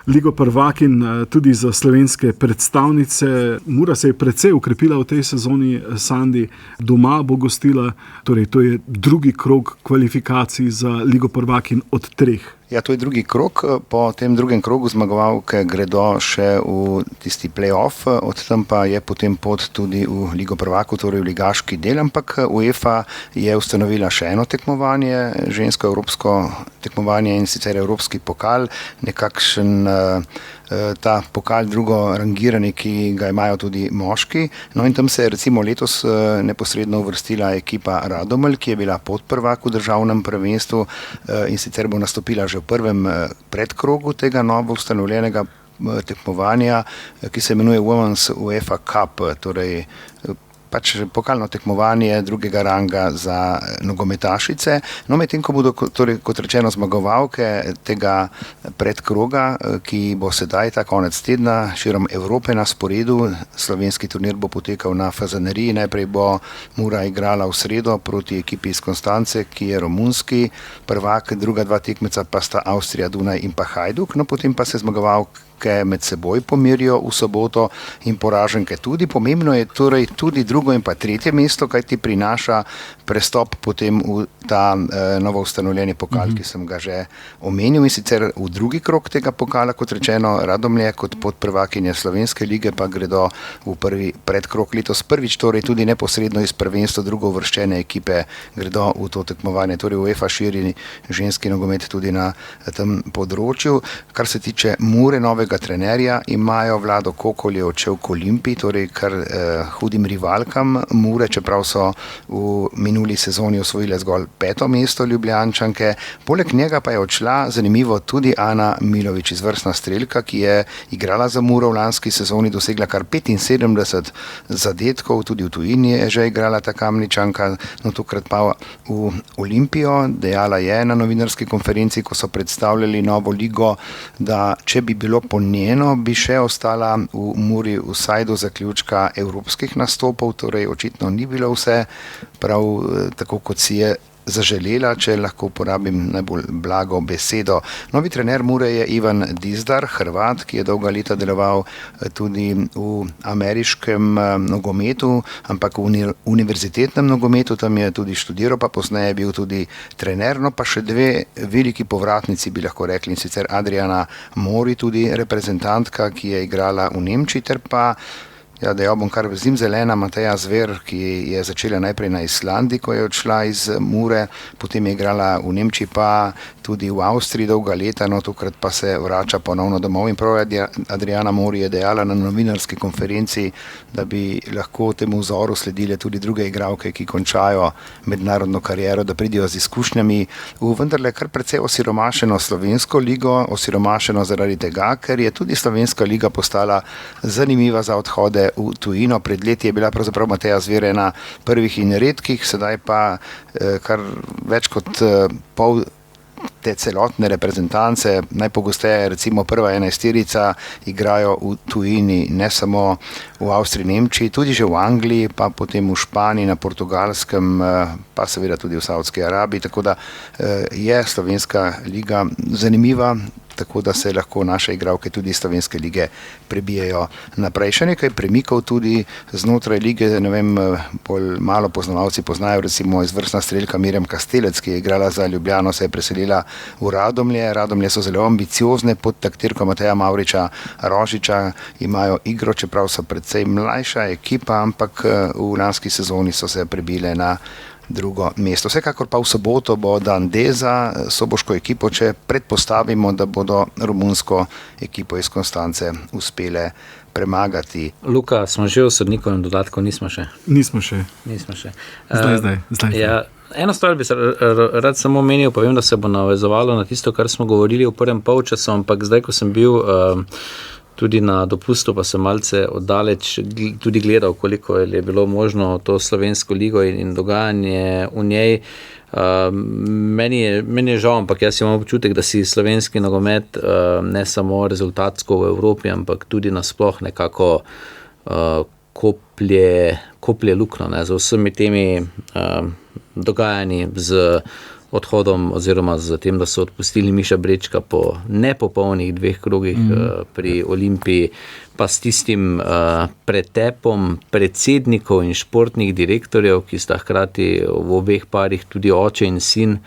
Ligo prvakinj, tudi za slovenske predstavnice. Mura se je precej ukrepila v tej sezoni, Sandi. Doma bo gostila, torej to je drugi krog kvalifikacij za Ligo prvakinj od 3. Ja, to je drugi krog. Po tem drugem krogu zmagovalke gredo še v tisti play-off, od tam pa je potem pot tudi v Ligo prvakov, torej v ligaški del, ampak UEFA je ustanovila še eno tekmovanje, žensko evropsko tekmovanje, in sicer Evropski pokal, nekakšen ta pokal drugo rangirani, ki ga imajo tudi moški. No in tam se je recimo letos neposredno uvrstila ekipa Radomelj, ki je bila podprvak v državnem prvenstvu in sicer bo nastopila že v prvem predkrogu tega novo ustanovljenega tekmovanja, ki se imenuje Women's UEFA Cup, torej pač pokalno tekmovanje drugega ranga za nogometašice. No, medtem ko bodo, torej, kot rečeno, zmagovalke tega predkroga, ki bo sedaj ta konec tedna širom Evrope na sporedu. Slovenski turnir bo potekal na Fazaneriji. Najprej bo Mura igrala v sredo proti ekipi iz Konstance, ki je romunski prvak, druga dva tekmeca pa sta Avstrija, Dunaj in pa Hajduk. No, potem pa se zmagovalke med seboj pomirijo v soboto in poraženke tudi. Pomembno je torej tudi drugo in pa tretje mesto, kaj ti prinaša prestop potem v ta novo ustanovljeni pokal, ki sem ga že omenil, in sicer v drugi krog tega pokala, kot rečeno, Radomlje kot podprvakinje Slovenske lige pa gredo v prvi predkrog letos prvič, torej tudi neposredno iz prvenstva drugo uvrščene ekipe gredo v to tekmovanje. Torej UEFA širi ženski nogomet tudi na tem področju. Kar se tiče Mure, novega trenerja imajo, Vlado Kokol je odšel k Olimpiji, torej kar hudim rivalkam Mure, čeprav so v minuli sezoni osvojile zgolj 5. mesto Ljubljančanke. Poleg njega pa je odšla, zanimivo, tudi Ana Milović, izvrstna strelka, ki je igrala za Muro v lanski sezoni, dosegla kar 75 zadetkov, tudi v tujini je že igrala ta Kamničanka, no tokrat pa v Olimpijo. Dejala je na novinarski konferenci, ko so predstavljali novo ligo, da če bi bilo po njeno, bi še ostala v Muri vsaj do zaključka evropskih nastopov, torej očitno ni bilo vse prav tako, kot si je zaželela, če lahko uporabim najbolj blago besedo. Novi trener Mure je Ivan Dizdar, Hrvat, ki je dolga leta deloval tudi v ameriškem nogometu, ampak v univerzitetnem nogometu, tam je tudi študiral, pa pozneje bil tudi trener. No pa še dve veliki povratnici, bi lahko rekli, in sicer Adriana Mori, tudi reprezentantka, ki je igrala v Nemčiji, ter pa dejal bom kar zimzelena Mateja Zver, ki je začela najprej na Islandiji, ko je odšla iz Mure, potem je igrala v Nemčiji, pa tudi v Avstriji dolga leta, no tokrat pa se vrača ponovno domov. In prav Adriana Mori je dejala na novinarski konferenci, da bi lahko temu vzoru sledile tudi druge igralke, ki končajo mednarodno kariero, da pridijo z izkušnjami v vendarle kar precej osiromašeno slovensko ligo, osiromašeno zaradi tega, ker je tudi slovenska liga postala zanimiva za odhode v tujino. Pred leti je bila pravzaprav Mateja Zver ena prvih in redkih, sedaj pa kar več kot pol te celotne reprezentance, najpogosteje recimo prva enajsterica, igrajo v tujini, ne samo v Avstriji, Nemčiji, tudi že v Angliji, pa potem v Španiji, na Portugalskem, pa seveda tudi v Saudski Arabiji, tako da je slovenska liga zanimiva, tako da se lahko naše igralke tudi iz slovenske lige prebijajo naprej. Še nekaj premikov tudi znotraj lige, ne vem, bolj malo poznavalci poznajo, recimo izvrstna strelka Mirjam Kastelec, ki je igrala za Ljubljano, se je preselila v Radomlje. Radomlje so zelo ambiciozne, pod taktirko Mateja Mavriča Rožiča imajo igro, čeprav so predvsej mlajša ekipa, ampak v lanski sezoni so se prebile na drugo mesto. Vsekakor pa v soboto bo dan D za soboško ekipo, če predpostavimo, da bodo romunsko ekipo iz Konstance uspele premagati. Luka, smo že v sodnikovem dodatku, nismo še? Nismo še. Zdaj. Ja, eno stvar bi se rad samo omenil, povem, da se bo navezovalo na tisto, kar smo govorili v prvem polčasu, ampak zdaj, ko sem bil tudi na dopustu, pa sem malce oddaleč tudi gledal, koliko je bilo možno to slovensko ligo in dogajanje v njej. Meni je žal, ampak jaz imam občutek, da si slovenski nogomet ne samo rezultatsko v Evropi, ampak tudi nasploh nekako koplje luknjo, z vsemi temi dogajanji, z odhodom oziroma z tem, da so odpustili Miša Brečka po nepopolnih 2 krogih pri Olimpiji, pa s tistim pretepom predsednikov in športnih direktorjev, ki sta hkrati v obeh parih tudi oče in sin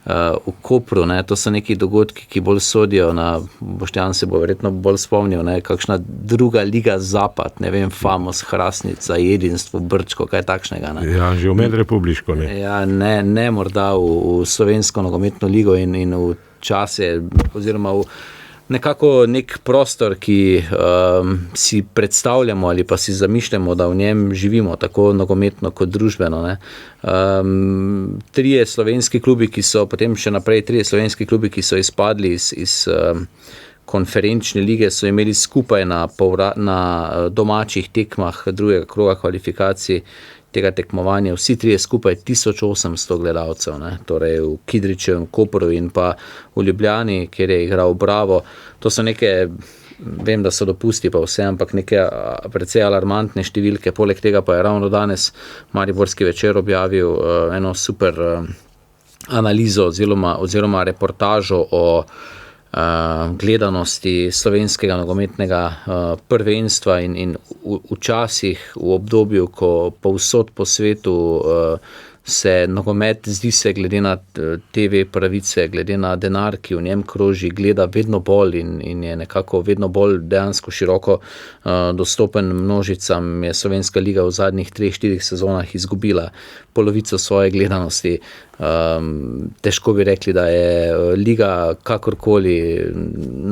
v Kopru. Ne. To so neki dogodki, ki bolj sodijo na, Boštjan se bo verjetno bolj spomnil, ne, kakšna druga liga Zapad, ne vem, Famos, Hrastnica, Jedinstvo, Brčko, kaj takšnega. Ne. Ja, že v medrepubliško, ne. Ja, ne morda v slovensko nogometno ligo in v čase oziroma v nekako nek prostor, ki si predstavljamo ali pa si zamišljamo, da v njem živimo, tako nogometno kot družbeno. Ne. Trije slovenski klubi, ki so izpadli iz konferenčne lige, so imeli skupaj na domačih tekmah drugega kroga kvalifikacij tega tekmovanja, vsi trije skupaj 1800 gledalcev, ne? Torej v Kidričevem, Kopru in pa v Ljubljani, kjer je igral Bravo. To so neke, vem, da so dopusti pa vse, ampak neke precej alarmantne številke. Poleg tega pa je ravno danes Mariborski Večer objavil eno super analizo oziroma reportažo o gledanosti slovenskega nogometnega prvenstva in v časih, v obdobju, ko povsod po svetu se nogomet, zdi se, glede na TV pravice, glede na denar, ki v njem kroži, gleda vedno bolj in je nekako vedno bolj dejansko široko dostopen množicam, je Slovenska liga v zadnjih 3-4 sezonah izgubila polovico svoje gledanosti. Težko bi rekli, da je liga kakorkoli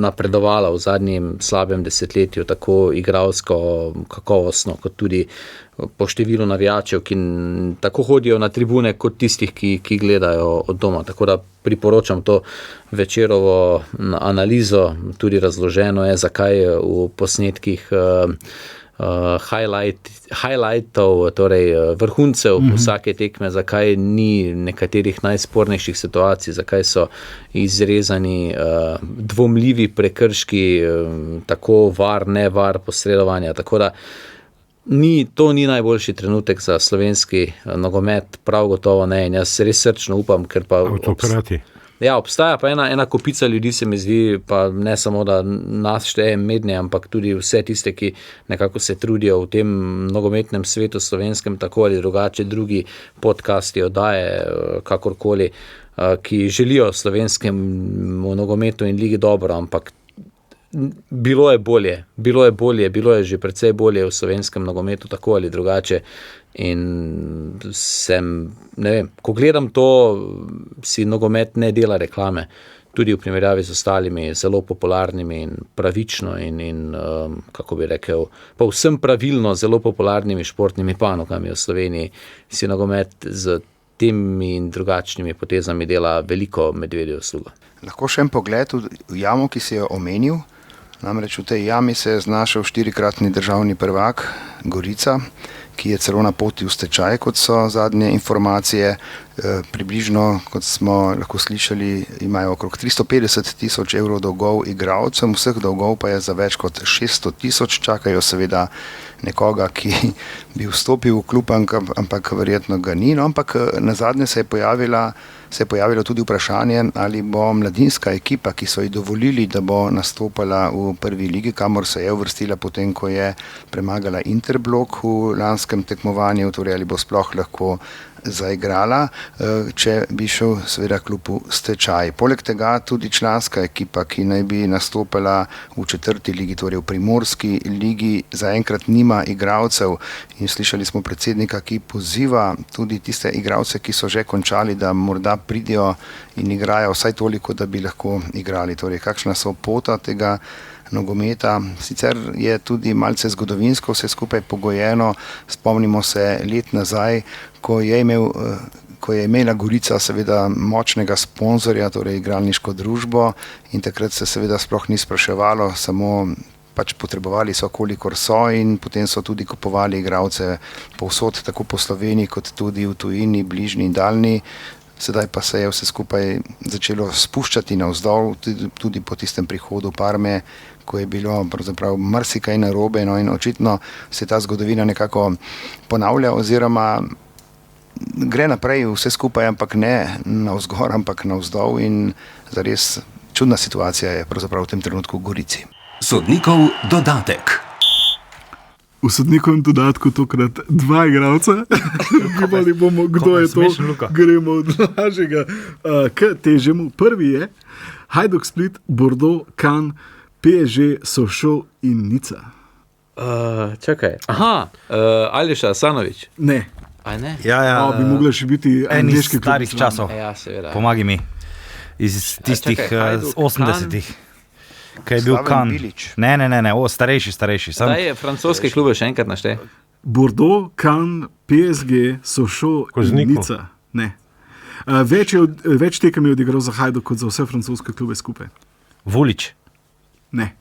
napredovala v zadnjem slabem desetletju, tako igralsko, kakovostno, kot tudi po številu navijačev, ki tako hodijo na tribune, kot tistih, ki gledajo od doma. Tako da priporočam to Večerovo analizo, tudi razloženo je, zakaj v posnetkih highlightov, torej vrhuncev vsake tekme, zakaj ni nekaterih najspornejših situacij, zakaj so izrezani dvomljivi prekrški, tako var, ne var posredovanja. Tako da to ni najboljši trenutek za slovenski nogomet, prav gotovo ne, in jaz res srčno upam, ker pa Avtokrati. Ja, obstaja pa ena kopica ljudi, se mi zdi, pa ne samo, da nas šteje mednje, ampak tudi vse tiste, ki nekako se trudijo v tem nogometnem svetu slovenskem, tako ali drugače, drugi podcasti, oddaje, kakorkoli, ki želijo slovenskemu nogometu in ligi dobro, ampak bilo je že precej bolje v slovenskem nogometu, tako ali drugače. In ne vem, ko gledam to, si nogomet ne dela reklame, tudi v primerjavi z ostalimi zelo popularnimi in pravično in kako bi rekel, pa vsem pravilno zelo popularnimi športnimi panogami v Sloveniji, si nogomet z temi in drugačnimi potezami dela veliko medvedjo uslugo. Lahko še en pogled v jamo, ki si jo omenil. Namreč v tej jami se je znašel 4-kratni državni prvak Gorica, ki je celo na poti v stečaj, kot so zadnje informacije. Približno, kot smo lahko slišali, imajo okrog 350 000 evrov dolgov igralcem, vseh dolgov pa je za več kot 600 000, čakajo seveda nekoga, ki bi vstopil v klub, ampak verjetno ga ni. No, ampak nazadnje se je pojavilo tudi vprašanje, ali bo mladinska ekipa, ki so ji dovolili, da bo nastopala v prvi ligi, kamor se je uvrstila potem, ko je premagala Interblok v lanskem tekmovanju, torej ali bo sploh lahko zaigrala, če bi šel seveda klub v stečaj. Poleg tega tudi članska ekipa, ki naj bi nastopala v 4. ligi, torej v Primorski ligi, zaenkrat nima igralcev in slišali smo predsednika, ki poziva tudi tiste igralce, ki so že končali, da morda pridijo in igrajo vsaj toliko, da bi lahko igrali. Torej, kakšna so pota tega nogometa. Sicer je tudi malce zgodovinsko vse skupaj pogojeno. Spomnimo se let nazaj, ko je imela Gorica seveda močnega sponzorja, torej igralniško družbo, in takrat se seveda sploh ni spraševalo, samo pač potrebovali so, kolikor so, in potem so tudi kupovali igralce povsod, tako po Sloveniji kot tudi v tujini, bližnji in daljni. Sedaj pa se je vse skupaj začelo spuščati navzdol, tudi po tistem prihodu Parme, ko je bilo pravzaprav marsikaj narobe, no, in očitno se ta zgodovina nekako ponavlja oziroma gre naprej vse skupaj, ampak ne navzgor, ampak navzdol, in zares čudna situacija je pravzaprav v tem trenutku v Gorici. Sodnikov dodatek. V sodnikovem dodatku tokrat 2 igralca, gibali bomo, kdo je to. smešen, Luka. Gremo od lažjega k težjemu. Prvi je Hajduk Split, Bordeaux, Cannes, PSG, Sochaux in Nica. Čakaj. Aha, Aljoša Asanovič. Ne, Aj ne? Ja, bi mogla še biti en iz angleški klub starih zraven. časov. Ja, seveda. Pomagi mi. Iz tistih čakaj, Hajduk, 80-ih. Kaj je bil Slaven Kan. Bilić. Ne, starejši. Sam, Daj je francoske klube še enkrat naštej. Bordeaux, Cannes, PSG, Sochaux in Kozniku. Nica. Ne. Več tekem je odigral za Hajduk kot za vse francoske klube skupaj. Vulič. Ne,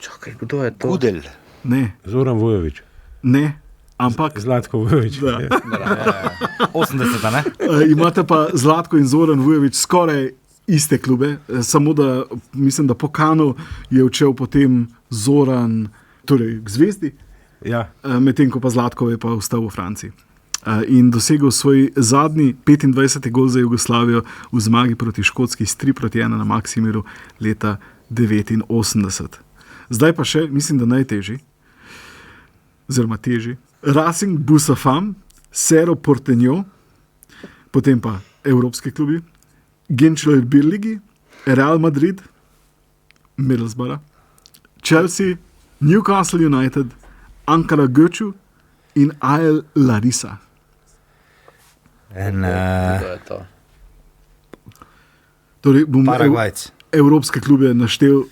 Čakaj, kdo je to? Gudel. ne, Zoran Vujović, ne, ampak Zlatko Vujović. Da. Ja. 80-ta, ne? Imate pa Zlatko in Zoran Vujović skoraj iste klube, samo da mislim, da po Kanu je odšel potem Zoran, torej k Zvezdi, Ja. medtem ko pa Zlatko je pa ostal v Franciji. In dosegel svoj zadnji 25. gol za Jugoslavijo v zmagi proti Škotski s 3-1 na Maksimiru leta 1989. Zdaj pa še, mislim, da najtežji, oziroma težji. Racing Busafam, Cerro Porteño, potem pa evropski klubi, Genčler Birligi, Real Madrid, Middlesbrough, Chelsea, Newcastle United, Ankara Göču in AEL Larisa. En Kdo je to? Torej, bom Paragvajc. evropske klube naštel,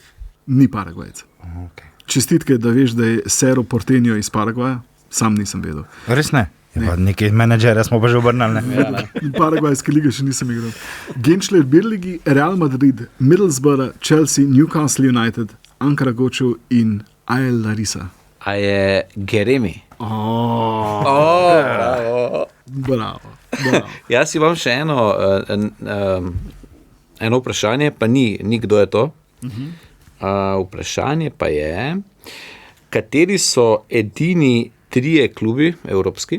ni Paragvajc. Okay. Čestitke, da veš, da je Cerro Porteño iz Paragvaja, sam nisem vedel. Res ne? Ja, neki menedžerja smo pa že obrnili. Ne? Ja, ne. Paragvajske lige še nisem igral. Genčler Birligi, Real Madrid, Middlesbrough, Chelsea, Newcastle United, Ankara Göču in AEL Larisa. A je Geremi? Oh, Bravo. bravo. Jaz si vam še eno vprašanje, pa ni kdo je to. Vprašanje pa je, kateri so edini 3 klubi evropski,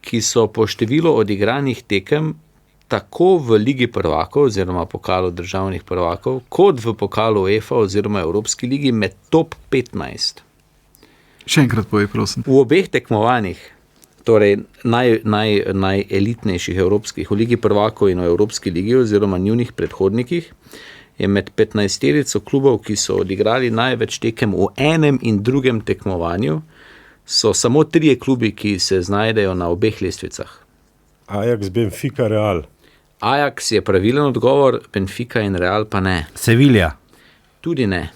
ki so po številu odigranih tekem tako v Ligi prvakov oziroma pokalu državnih prvakov, kot v pokalu UEFA oziroma Evropski ligi med top 15. Še enkrat povej, prosim. V obeh tekmovanjih, torej najelitnejših evropskih, v Ligi prvakov in v Evropski ligi oziroma njunih predhodnikih, je med 15-terico klubov, ki so odigrali največ tekem v enem in drugem tekmovanju, so samo 3 klubi, ki se znajdejo na obeh lestvicah. Ajax, Benfica, Real. Ajax je pravilen odgovor, Benfica in Real pa ne. Sevilja. Tudi ne.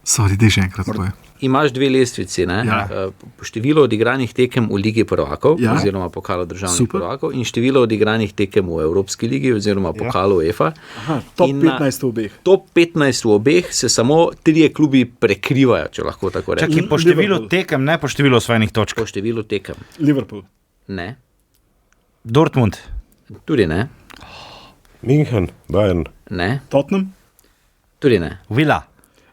Sorry, dej še enkrat povej. Imaš 2 lestvici, ne? Ja. Število odigranih tekem v Ligi prvakov, Ja. oziroma pokalu državnih Super. prvakov, in število odigranih tekem v Evropski ligi oziroma pokalu UEFA. Aha, top In na 15 v obeh. Top 15 v obeh se samo 3 klubi prekrivajo, če lahko tako rečem. Čakaj, po številu tekem, ne po številu osvojenih točk. Po številu tekem. Liverpool. Ne, Dortmund. tudi ne, München, Bayern. ne, Tottenham. tudi ne. Vila.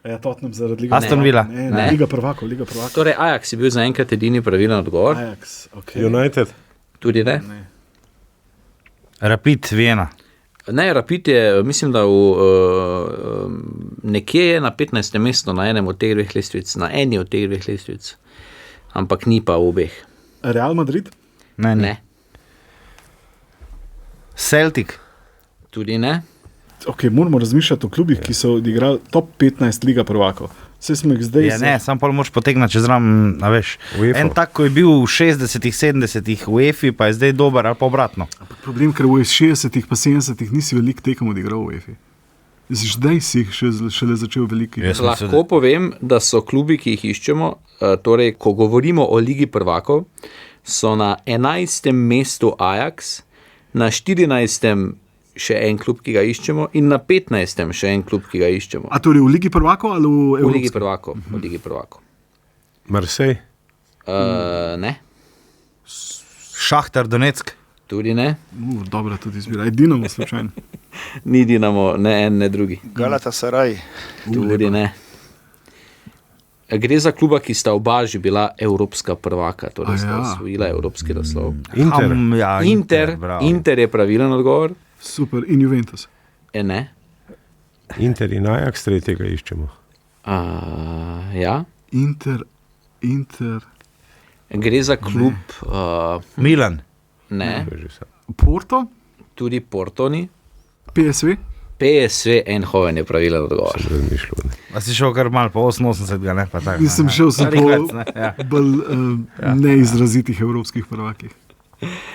Ja, Tottenham zaradi Lige Aston prvakov. Villa. Ne, Ne. Liga prvakov, Liga prvakov. Torej Ajax je bil zaenkrat edini pravilen odgovor, Ajax, okay. United. tudi ne. Rapid, Viena. Ne, Rapid je, mislim, da nekje je na 15. mestu na enem od teh 2 lestvic, na eni od teh 2 lestvic, ampak ni pa v obeh. Real Madrid. Ne, ne. Ne, Celtic. tudi ne. Okay, moramo razmišljati o klubih, ki so odigrali top 15 Liga prvakov. Vse smo jih zdaj. Ja, ne, sam pa moraš potegniti čez ram, a veš. UEFA. En tak, ko je bil v 60-ih, 70-ih v EFI, pa je zdaj dober ali pa obratno. Problem, ker v 60-ih pa 70-ih nisi veliko tekem odigral v UEFA. Zdaj si jih šele začel veliki. Jaz sem Lahko povem, da so klubi, ki jih iščemo, torej ko govorimo o Ligi prvakov, so na 11. mestu Ajax, na 14. še en klub, ki ga iščemo, in na 15. še en klub, ki ga iščemo. A torej v Ligi prvakov ali v V Ligi Evropski? prvakov. V Ligi prvakov. Marseille. Ne, Šahtar Donetsk. tudi ne. Dobra tudi izbira. Edino slučajno. Ni Dinamo, ne en, ne drugi. Galatasaray. Tudi ne. Gre za kluba, ki sta oba že bila evropska prvaka, torej sta osvojila evropski naslov. Inter. Ja, bravo. Inter je pravilen odgovor. Super. In Juventus. Ne. Inter in Ajax, tretjega iščemo. Ja. Inter. Gre za klub, Milan. ne, Porto, tudi Porto ni. PSV. PSV Eindhoven je pravilen odgovor. A si šel kar malo po 88, ne pa tako. Nisem šel sem po Rihvec, ne, ja. bolj neizrazitih evropskih prvakih.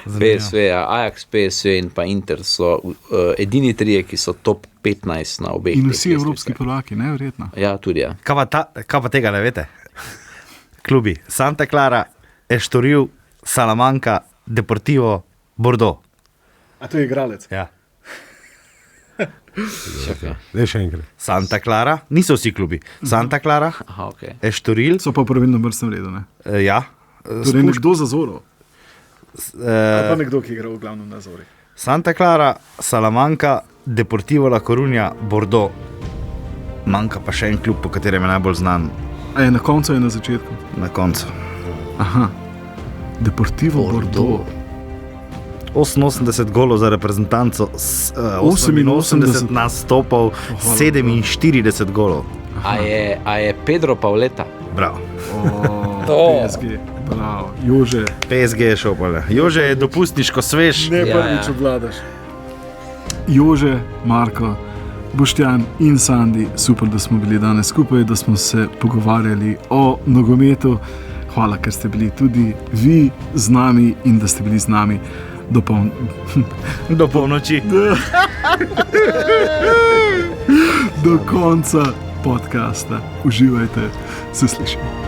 PSV, Ajax, PSV in pa Inter so edini trije, ki so top 15 na obeh. In teh vsi lestvicah. evropski prvaki, neverjetno. Ja, tudi ja. Kaj pa tega ne veste? Klubi Santa Clara, Estoril, Salamanca, Deportivo, Bordeaux. A to je igralec? Ja. Čakaj. Ne še enkrat. Santa Clara, niso vsi klubi. Santa Clara, Aha, okay. Estoril, So pa v pravilnem vrstnem redu, ne? ja. Torej nekdo za Zoro. Ali pa Uh, nekdo, ki igra v glavnem na Zori. Santa Clara, Salamanca, Deportivo La Coruña, Bordeaux. Manjka pa še en klub, po katerem je najbolj znan A je na koncu, je na začetku? na koncu. Aha. Deportivo Bordeaux. 88 golov za reprezentanco, 88 nastopov, 47 golov. A je Pedro Pauleta? Bravo. PSG. Bravo. Jože, PSG je šel pa le. Jože je dopustniško svež. ne Ja, prvič ja. obvladaš. Jože, Marko, Boštjan in Sandi, super, da smo bili danes skupaj, da smo se pogovarjali o nogometu. Hvala, ker ste bili tudi vi z nami in da ste bili z nami Do polnoči. do konca podcasta. Uživajte, se slišimo.